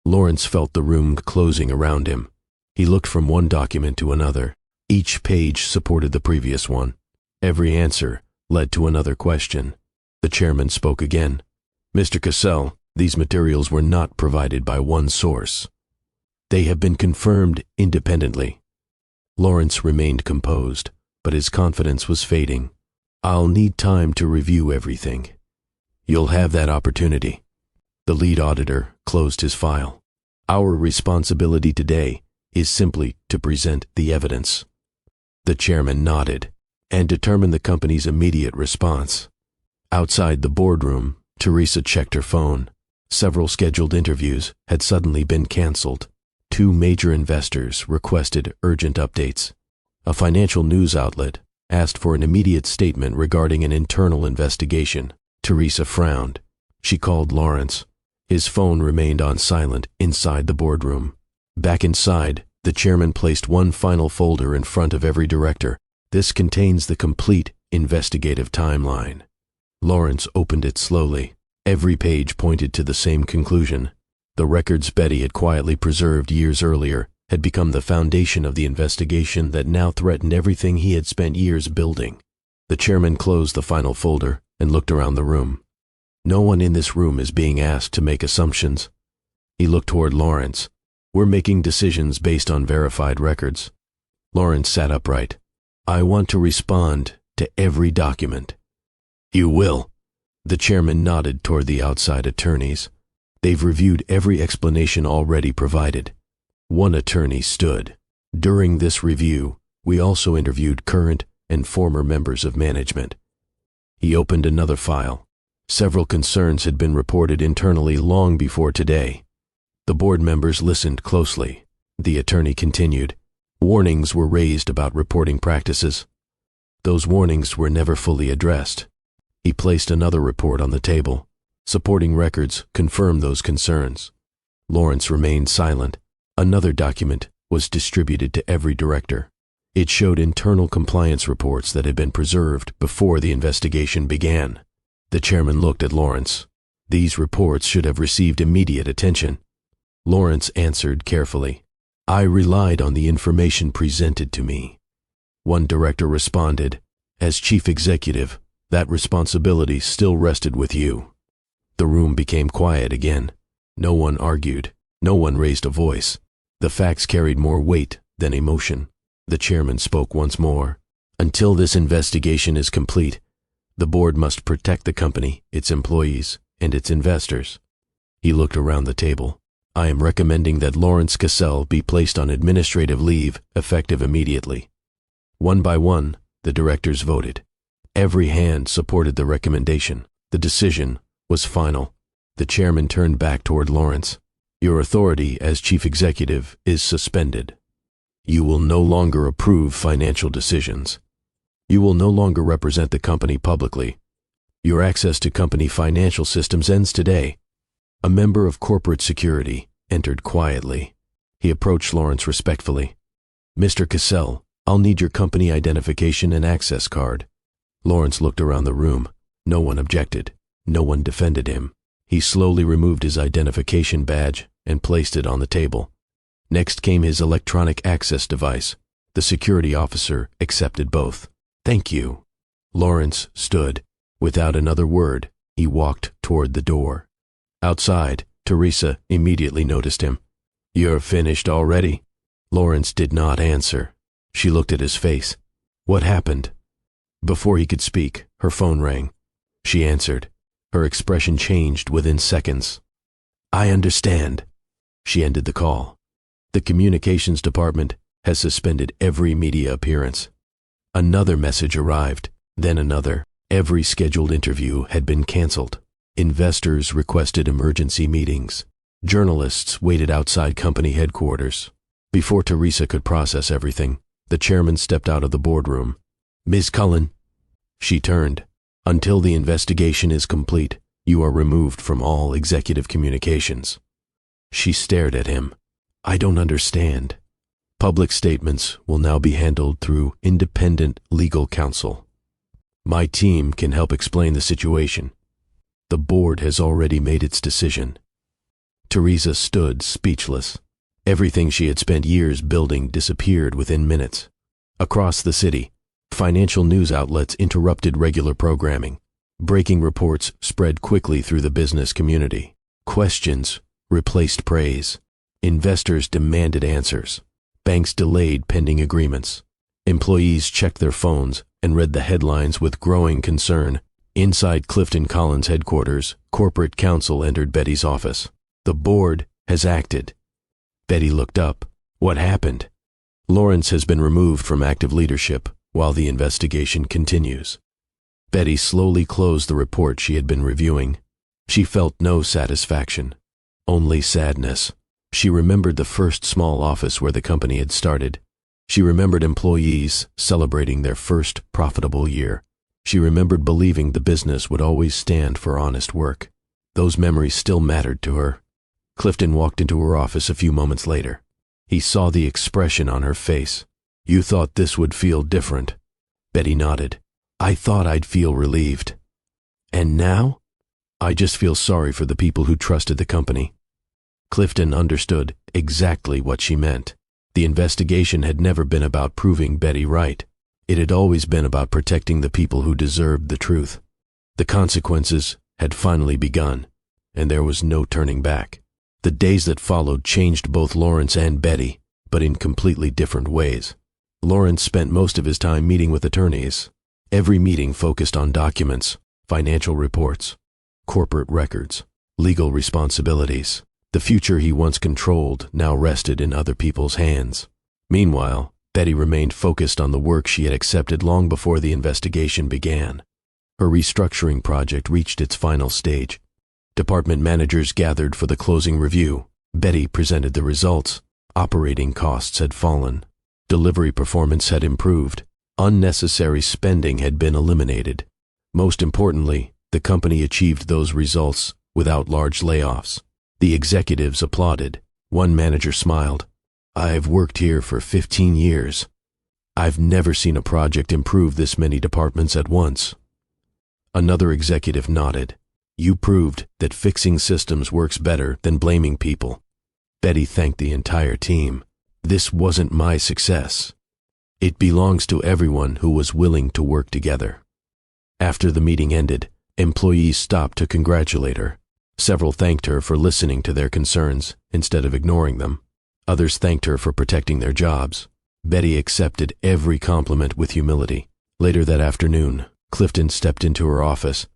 Lawrence felt the room closing around him. He looked from one document to another. Each page supported the previous one. Every answer led to another question. The chairman spoke again. "Mr. Cassell, these materials were not provided by one source. They have been confirmed independently." Lawrence remained composed, but his confidence was fading. "I'll need time to review everything." "You'll have that opportunity." The lead auditor closed his file. Our responsibility today is simply to present the evidence. The chairman nodded and determined the company's immediate response. Outside the boardroom, Teresa checked her phone. Several scheduled interviews had suddenly been canceled. 2 major investors requested urgent updates. A financial news outlet asked for an immediate statement regarding an internal investigation. Teresa frowned. She called Lawrence. His phone remained on silent inside the boardroom. Back inside, the chairman placed one final folder in front of every director. This contains the complete investigative timeline. Lawrence opened it slowly. Every page pointed to the same conclusion. The records Betty had quietly preserved years earlier had become the foundation of the investigation that now threatened everything he had spent years building. The chairman closed the final folder and looked around the room. No one in this room is being asked to make assumptions. He looked toward Lawrence. We're making decisions based on verified records. Lawrence sat upright. I want to respond to every document. You will. The chairman nodded toward the outside attorneys. They've reviewed every explanation already provided. One attorney stood. During this review, we also interviewed current and former members of management. He opened another file. Several concerns had been reported internally long before today. The board members listened closely. The attorney continued. Warnings were raised about reporting practices. Those warnings were never fully addressed. He placed another report on the table. Supporting records confirmed those concerns. Lawrence remained silent. Another document was distributed to every director. It showed internal compliance reports that had been preserved before the investigation began. The chairman looked at Lawrence. These reports should have received immediate attention. Lawrence answered carefully. I relied on the information presented to me. One director responded, as chief executive, that responsibility still rested with you. The room became quiet again. No one argued. No one raised a voice. The facts carried more weight than emotion. The chairman spoke once more. Until this investigation is complete, the board must protect the company, its employees, and its investors. He looked around the table. I am recommending that Lawrence Cassell be placed on administrative leave, effective immediately. One by one, the directors voted. Every hand supported the recommendation. The decision was final. The chairman turned back toward Lawrence. Your authority as chief executive is suspended. You will no longer approve financial decisions. You will no longer represent the company publicly. Your access to company financial systems ends today. A member of corporate security entered quietly. He approached Lawrence respectfully. Mr. Cassell, I'll need your company identification and access card. Lawrence looked around the room. No one objected. No one defended him. He slowly removed his identification badge and placed it on the table. Next came his electronic access device. The security officer accepted both. Thank you. Lawrence stood. Without another word, he walked toward the door. Outside, Teresa immediately noticed him. You're finished already? Lawrence did not answer. She looked at his face. What happened? Before he could speak, her phone rang. She answered. Her expression changed within seconds. I understand. She ended the call. The communications department has suspended every media appearance. Another message arrived, then another. Every scheduled interview had been canceled. Investors requested emergency meetings. Journalists waited outside company headquarters. Before Teresa could process everything, the chairman stepped out of the boardroom. Ms. Cullen. She turned. Until the investigation is complete, you are removed from all executive communications. She stared at him. I don't understand. Public statements will now be handled through independent legal counsel. My team can help explain the situation. The board has already made its decision. Teresa stood speechless. Everything she had spent years building disappeared within minutes. Across the city, financial news outlets interrupted regular programming. Breaking reports spread quickly through the business community. Questions replaced praise. Investors demanded answers. Banks delayed pending agreements. Employees checked their phones and read the headlines with growing concern. Inside Clifton Collins headquarters, corporate counsel entered Betty's office. "The board has acted." Betty looked up. "What happened?" "Lawrence has been removed from active leadership while the investigation continues." Betty slowly closed the report she had been reviewing. She felt no satisfaction, only sadness. She remembered the first small office where the company had started. She remembered employees celebrating their first profitable year. She remembered believing the business would always stand for honest work. Those memories still mattered to her. Clifton walked into her office a few moments later. He saw the expression on her face. "You thought this would feel different." Betty nodded. "I thought I'd feel relieved." "And now?" "I just feel sorry for the people who trusted the company." Clifton understood exactly what she meant. The investigation had never been about proving Betty right. It had always been about protecting the people who deserved the truth. The consequences had finally begun, and there was no turning back. The days that followed changed both Lawrence and Betty, but in completely different ways. Lawrence spent most of his time meeting with attorneys. Every meeting focused on documents, financial reports, corporate records, legal responsibilities. The future he once controlled now rested in other people's hands. Meanwhile, Betty remained focused on the work she had accepted long before the investigation began. Her restructuring project reached its final stage. Department managers gathered for the closing review. Betty presented the results. Operating costs had fallen. Delivery performance had improved. Unnecessary spending had been eliminated. Most importantly, the company achieved those results without large layoffs. The executives applauded. One manager smiled. "I've worked here for 15 years. I've never seen a project improve this many departments at once." Another executive nodded. "You proved that fixing systems works better than blaming people." Betty thanked the entire team. "This wasn't my success. It belongs to everyone who was willing to work together." After the meeting ended, employees stopped to congratulate her. Several thanked her for listening to their concerns instead of ignoring them. Others thanked her for protecting their jobs. Betty accepted every compliment with humility. Later that afternoon, Clifton stepped into her office.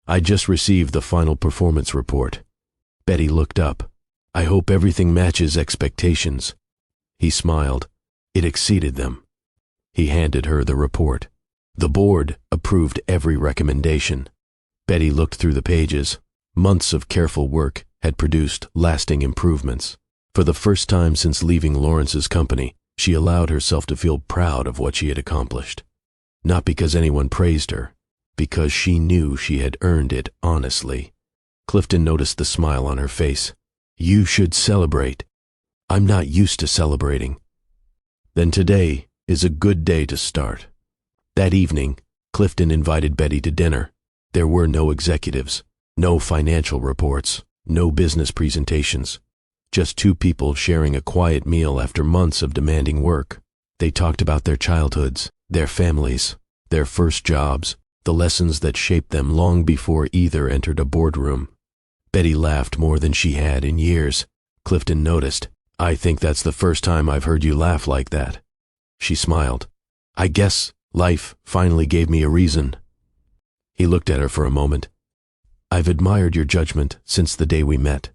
"I just received the final performance report." Betty looked up. "I hope everything matches expectations." He smiled. "It exceeded them." He handed her the report. The board approved every recommendation. Betty looked through the pages. Months of careful work had produced lasting improvements. For the first time since leaving Lawrence's company, she allowed herself to feel proud of what she had accomplished. Not because anyone praised her, because she knew she had earned it honestly. Clifton noticed the smile on her face. "You should celebrate." "I'm not used to celebrating." "Then today is a good day to start." That evening, Clifton invited Betty to dinner. There were no executives, no financial reports, no business presentations. Just two people sharing a quiet meal after months of demanding work. They talked about their childhoods, their families, their first jobs, the lessons that shaped them long before either entered a boardroom. Betty laughed more than she had in years. Clifton noticed. "I think that's the first time I've heard you laugh like that." She smiled. "I guess life finally gave me a reason." He looked at her for a moment. "I've admired your judgment since the day we met."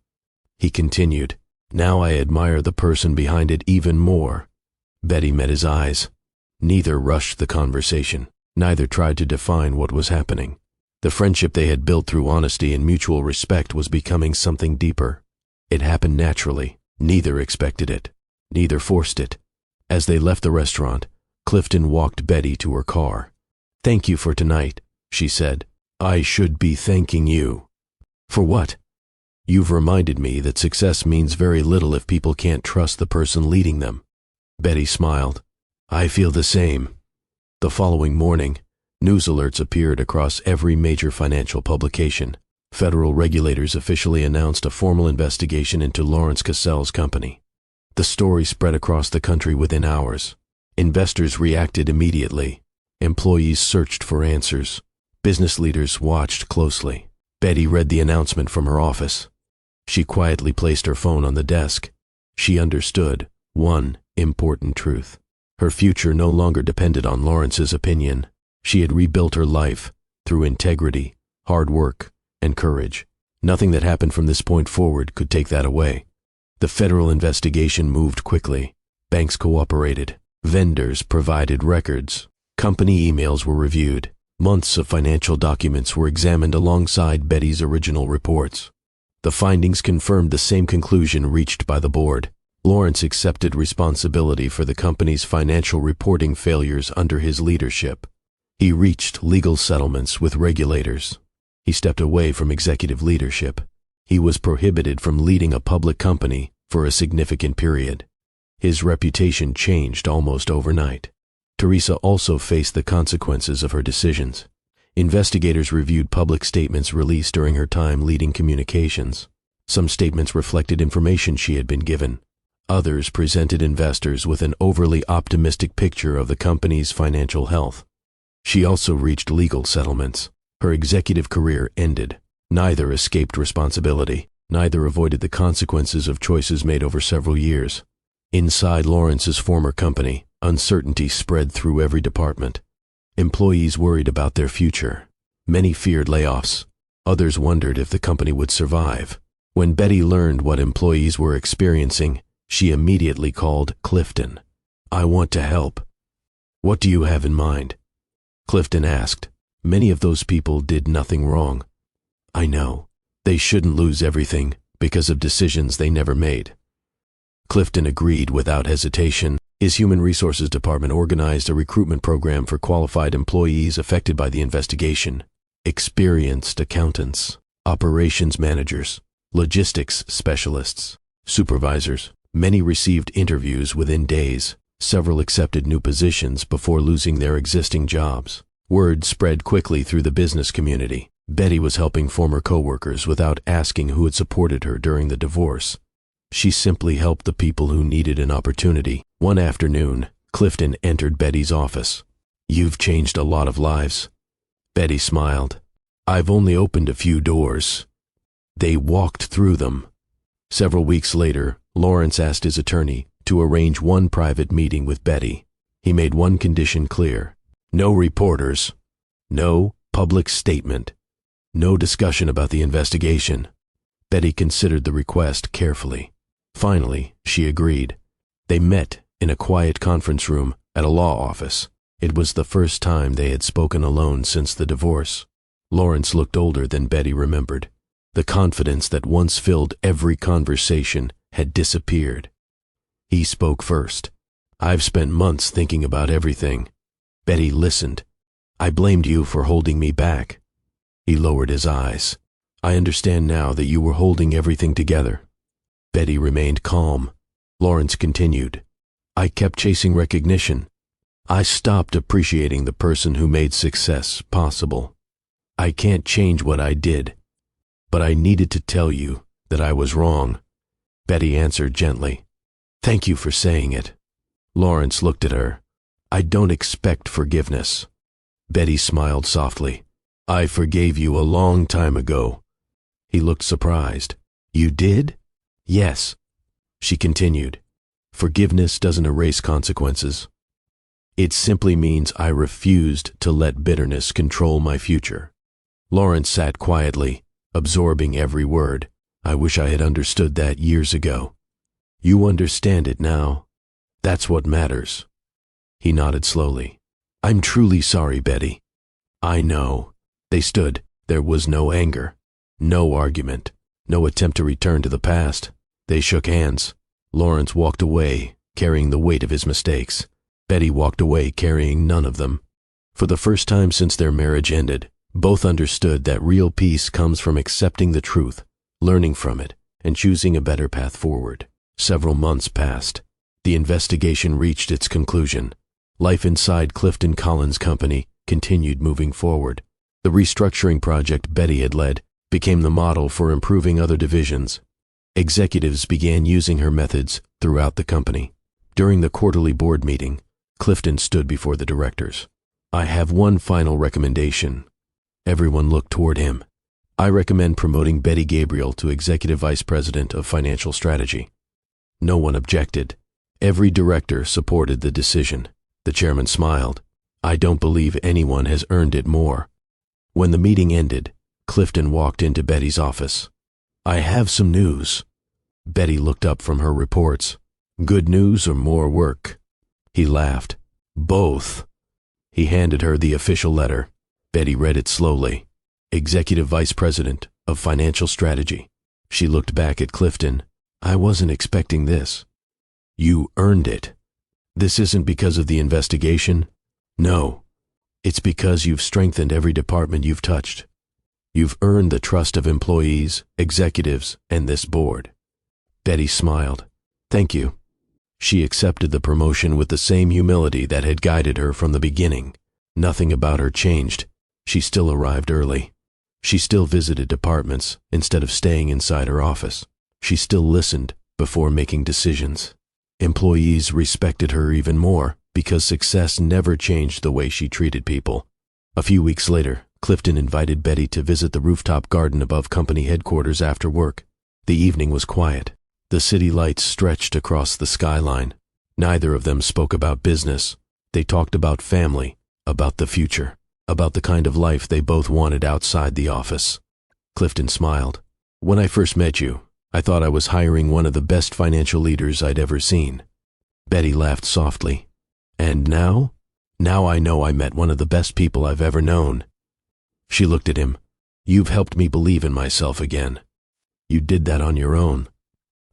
He continued. "Now I admire the person behind it even more." Betty met his eyes. Neither rushed the conversation. Neither tried to define what was happening. The friendship they had built through honesty and mutual respect was becoming something deeper. It happened naturally. Neither expected it. Neither forced it. As they left the restaurant, Clifton walked Betty to her car. "Thank you for tonight," she said. "I should be thanking you." "For what?" "You've reminded me that success means very little if people can't trust the person leading them." Betty smiled. "I feel the same." The following morning, news alerts appeared across every major financial publication. Federal regulators officially announced a formal investigation into Lawrence Cassell's company. The story spread across the country within hours. Investors reacted immediately. Employees searched for answers. Business leaders watched closely. Betty read the announcement from her office. She quietly placed her phone on the desk. She understood one important truth. Her future no longer depended on Lawrence's opinion. She had rebuilt her life through integrity, hard work, and courage. Nothing that happened from this point forward could take that away. The federal investigation moved quickly. Banks cooperated. Vendors provided records. Company emails were reviewed. Months of financial documents were examined alongside Betty's original reports. The findings confirmed the same conclusion reached by the board. Lawrence accepted responsibility for the company's financial reporting failures under his leadership. He reached legal settlements with regulators. He stepped away from executive leadership. He was prohibited from leading a public company for a significant period. His reputation changed almost overnight. Teresa also faced the consequences of her decisions. Investigators reviewed public statements released during her time leading communications. Some statements reflected information she had been given. Others presented investors with an overly optimistic picture of the company's financial health. She also reached legal settlements. Her executive career ended. Neither escaped responsibility. Neither avoided the consequences of choices made over several years. Inside Lawrence's former company, uncertainty spread through every department. Employees worried about their future. Many feared layoffs. Others wondered if the company would survive. When Betty learned what employees were experiencing, she immediately called Clifton. "I want to help." "What do you have in mind?" Clifton asked. "Many of those people did nothing wrong." "I know. They shouldn't lose everything because of decisions they never made." Clifton agreed without hesitation. His human resources department organized a recruitment program for qualified employees affected by the investigation. Experienced accountants, operations managers, logistics specialists, supervisors. Many received interviews within days. Several accepted new positions before losing their existing jobs. Word spread quickly through the business community. Betty was helping former coworkers without asking who had supported her during the divorce. She simply helped the people who needed an opportunity. One afternoon, Clifton entered Betty's office. "You've changed a lot of lives." Betty smiled. "I've only opened a few doors." They walked through them. Several weeks later, Lawrence asked his attorney to arrange one private meeting with Betty. He made one condition clear: no reporters, no public statement, no discussion about the investigation. Betty considered the request carefully. Finally, she agreed. They met in a quiet conference room at a law office. It was the first time they had spoken alone since the divorce. Lawrence looked older than Betty remembered. The confidence that once filled every conversation had disappeared. He spoke first. "I've spent months thinking about everything." Betty listened. "I blamed you for holding me back." He lowered his eyes. "I understand now that you were holding everything together." Betty remained calm. Lawrence continued. "I kept chasing recognition. I stopped appreciating the person who made success possible. I can't change what I did, but I needed to tell you that I was wrong." Betty answered gently. "Thank you for saying it." Lawrence looked at her. "I don't expect forgiveness." Betty smiled softly. "I forgave you a long time ago." He looked surprised. "You did?" "Yes." She continued. "Forgiveness doesn't erase consequences. It simply means I refused to let bitterness control my future." Lawrence sat quietly, absorbing every word. "I wish I had understood that years ago." "You understand it now. That's what matters." He nodded slowly. "I'm truly sorry, Betty." "I know." They stood. There was no anger, no argument, no attempt to return to the past. They shook hands. Lawrence walked away, carrying the weight of his mistakes. Betty walked away, carrying none of them. For the first time since their marriage ended, both understood that real peace comes from accepting the truth, learning from it, and choosing a better path forward. Several months passed. The investigation reached its conclusion. Life inside Clifton Collins Company continued moving forward. The restructuring project Betty had led became the model for improving other divisions. Executives began using her methods throughout the company. During the quarterly board meeting, Clifton stood before the directors. "I have one final recommendation." Everyone looked toward him. "I recommend promoting Betty Gabriel to Executive Vice President of Financial Strategy." No one objected. Every director supported the decision. The chairman smiled. "I don't believe anyone has earned it more." When the meeting ended, Clifton walked into Betty's office. "I have some news." Betty looked up from her reports. "Good news or more work?" He laughed. "Both." He handed her the official letter. Betty read it slowly. Executive Vice President of Financial Strategy. She looked back at Clifton. "I wasn't expecting this." "You earned it. This isn't because of the investigation. No. It's because you've strengthened every department you've touched. You've earned the trust of employees, executives, and this board." Betty smiled. "Thank you." She accepted the promotion with the same humility that had guided her from the beginning. Nothing about her changed. She still arrived early. She still visited departments instead of staying inside her office. She still listened before making decisions. Employees respected her even more because success never changed the way she treated people. A few weeks later, Clifton invited Betty to visit the rooftop garden above company headquarters after work. The evening was quiet. The city lights stretched across the skyline. Neither of them spoke about business. They talked about family, about the future, about the kind of life they both wanted outside the office. Clifton smiled. "When I first met you, I thought I was hiring one of the best financial leaders I'd ever seen." Betty laughed softly. "And now? Now I know I met one of the best people I've ever known." She looked at him. "You've helped me believe in myself again. You did that on your own.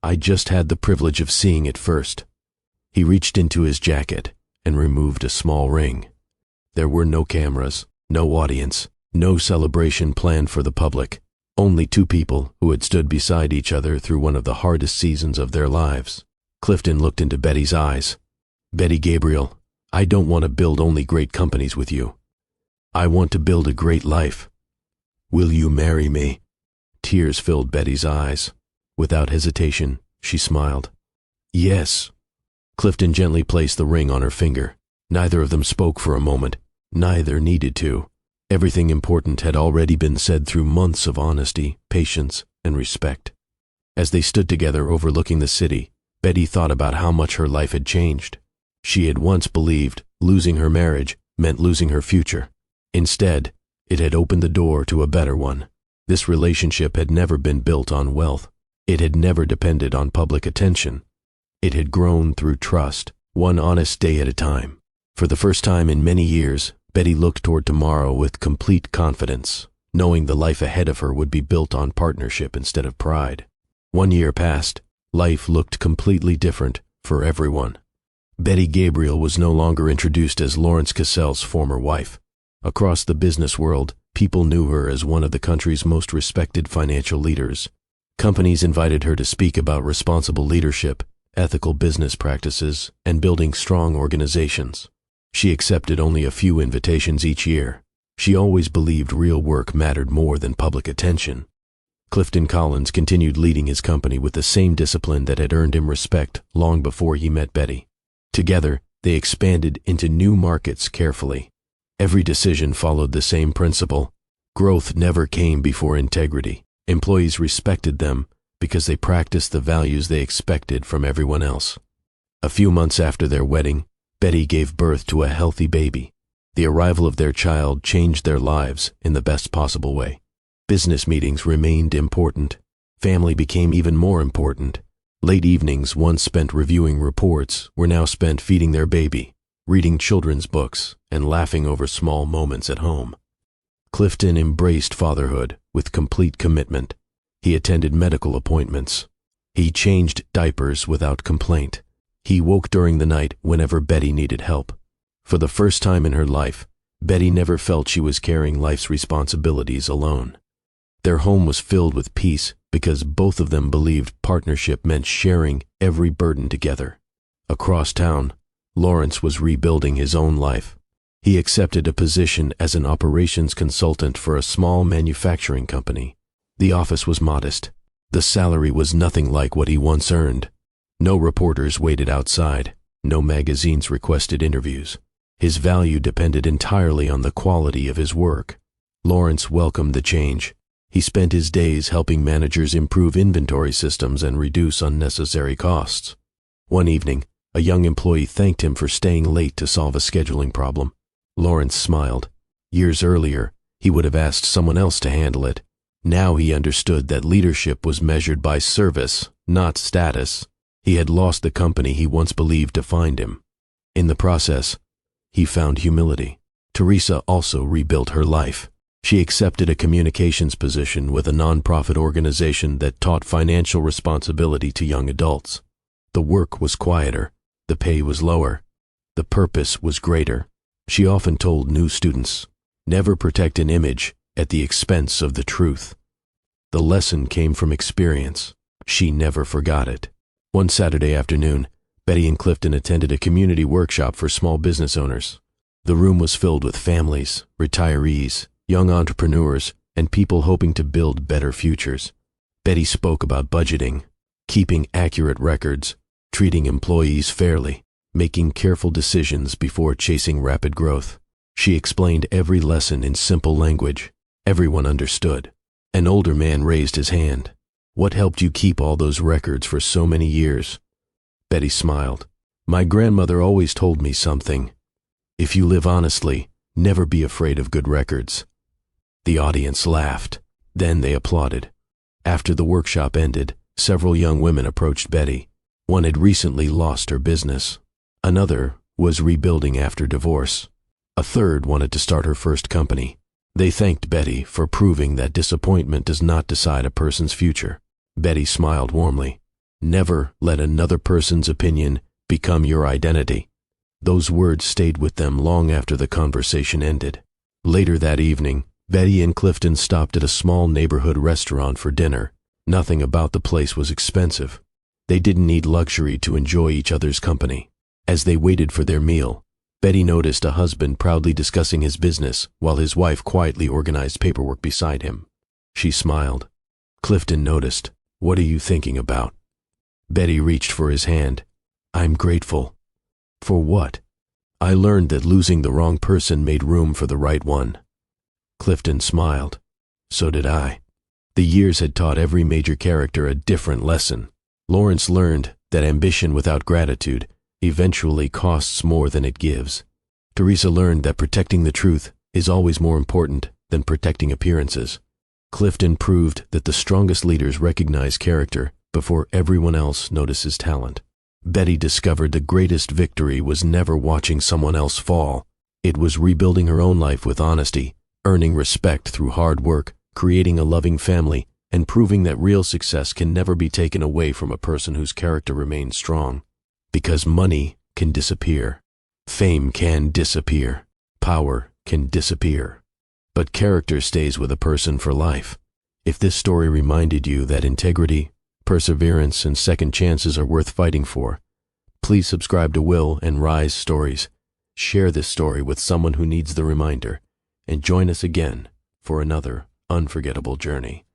I just had the privilege of seeing it first." He reached into his jacket and removed a small ring. There were no cameras, no audience, no celebration planned for the public. Only two people who had stood beside each other through one of the hardest seasons of their lives. Clifton looked into Betty's eyes. "Betty Gabriel, I don't want to build only great companies with you. I want to build a great life. Will you marry me?" Tears filled Betty's eyes. Without hesitation, she smiled. "Yes." Clifton gently placed the ring on her finger. Neither of them spoke for a moment. Neither needed to. Everything important had already been said through months of honesty, patience, and respect. As they stood together overlooking the city, Betty thought about how much her life had changed. She had once believed losing her marriage meant losing her future. Instead, it had opened the door to a better one. This relationship had never been built on wealth. It had never depended on public attention. It had grown through trust, one honest day at a time. For the first time in many years, Betty looked toward tomorrow with complete confidence, knowing the life ahead of her would be built on partnership instead of pride. 1 year passed. Life looked completely different for everyone. Betty Gabriel was no longer introduced as Lawrence Cassell's former wife. Across the business world, people knew her as one of the country's most respected financial leaders. Companies invited her to speak about responsible leadership, ethical business practices, and building strong organizations. She accepted only a few invitations each year. She always believed real work mattered more than public attention. Clifton Collins continued leading his company with the same discipline that had earned him respect long before he met Betty. Together, they expanded into new markets carefully. Every decision followed the same principle. Growth never came before integrity. Employees respected them because they practiced the values they expected from everyone else. A few months after their wedding, Betty gave birth to a healthy baby. The arrival of their child changed their lives in the best possible way. Business meetings remained important. Family became even more important. Late evenings, once spent reviewing reports, were now spent feeding their baby, reading children's books, and laughing over small moments at home. Clifton embraced fatherhood with complete commitment. He attended medical appointments. He changed diapers without complaint. He woke during the night whenever Betty needed help. For the first time in her life, Betty never felt she was carrying life's responsibilities alone. Their home was filled with peace because both of them believed partnership meant sharing every burden together. Across town, Lawrence was rebuilding his own life. He accepted a position as an operations consultant for a small manufacturing company. The office was modest. The salary was nothing like what he once earned. No reporters waited outside. No magazines requested interviews. His value depended entirely on the quality of his work. Lawrence welcomed the change. He spent his days helping managers improve inventory systems and reduce unnecessary costs. One evening, a young employee thanked him for staying late to solve a scheduling problem. Lawrence smiled. Years earlier, he would have asked someone else to handle it. Now he understood that leadership was measured by service, not status. He had lost the company he once believed defined him. In the process, he found humility. Teresa also rebuilt her life. She accepted a communications position with a nonprofit organization that taught financial responsibility to young adults. The work was quieter, the pay was lower, the purpose was greater. She often told new students, never protect an image at the expense of the truth. The lesson came from experience. She never forgot it. One Saturday afternoon, Betty and Clifton attended a community workshop for small business owners. The room was filled with families, retirees, young entrepreneurs, and people hoping to build better futures. Betty spoke about budgeting, keeping accurate records, treating employees fairly, making careful decisions before chasing rapid growth. She explained every lesson in simple language. Everyone understood. An older man raised his hand. "What helped you keep all those records for so many years?" Betty smiled. "My grandmother always told me something. If you live honestly, never be afraid of good records." The audience laughed. Then they applauded. After the workshop ended, several young women approached Betty. One had recently lost her business. Another was rebuilding after divorce. A third wanted to start her first company. They thanked Betty for proving that disappointment does not decide a person's future. Betty smiled warmly. "Never let another person's opinion become your identity." Those words stayed with them long after the conversation ended. Later that evening, Betty and Clifton stopped at a small neighborhood restaurant for dinner. Nothing about the place was expensive. They didn't need luxury to enjoy each other's company. As they waited for their meal, Betty noticed a husband proudly discussing his business while his wife quietly organized paperwork beside him. She smiled. Clifton noticed. "What are you thinking about?" Betty reached for his hand. "I'm grateful." "For what?" "I learned that losing the wrong person made room for the right one." Clifton smiled. "So did I." The years had taught every major character a different lesson. Lawrence learned that ambition without gratitude eventually costs more than it gives. Teresa learned that protecting the truth is always more important than protecting appearances. Clifton proved that the strongest leaders recognize character before everyone else notices talent. Betty discovered the greatest victory was never watching someone else fall. It was rebuilding her own life with honesty, earning respect through hard work, creating a loving family, and proving that real success can never be taken away from a person whose character remains strong. Because money can disappear, fame can disappear, power can disappear, but character stays with a person for life. If this story reminded you that integrity, perseverance, and second chances are worth fighting for, please subscribe to Will and Rise Stories. Share this story with someone who needs the reminder, and join us again for another unforgettable journey.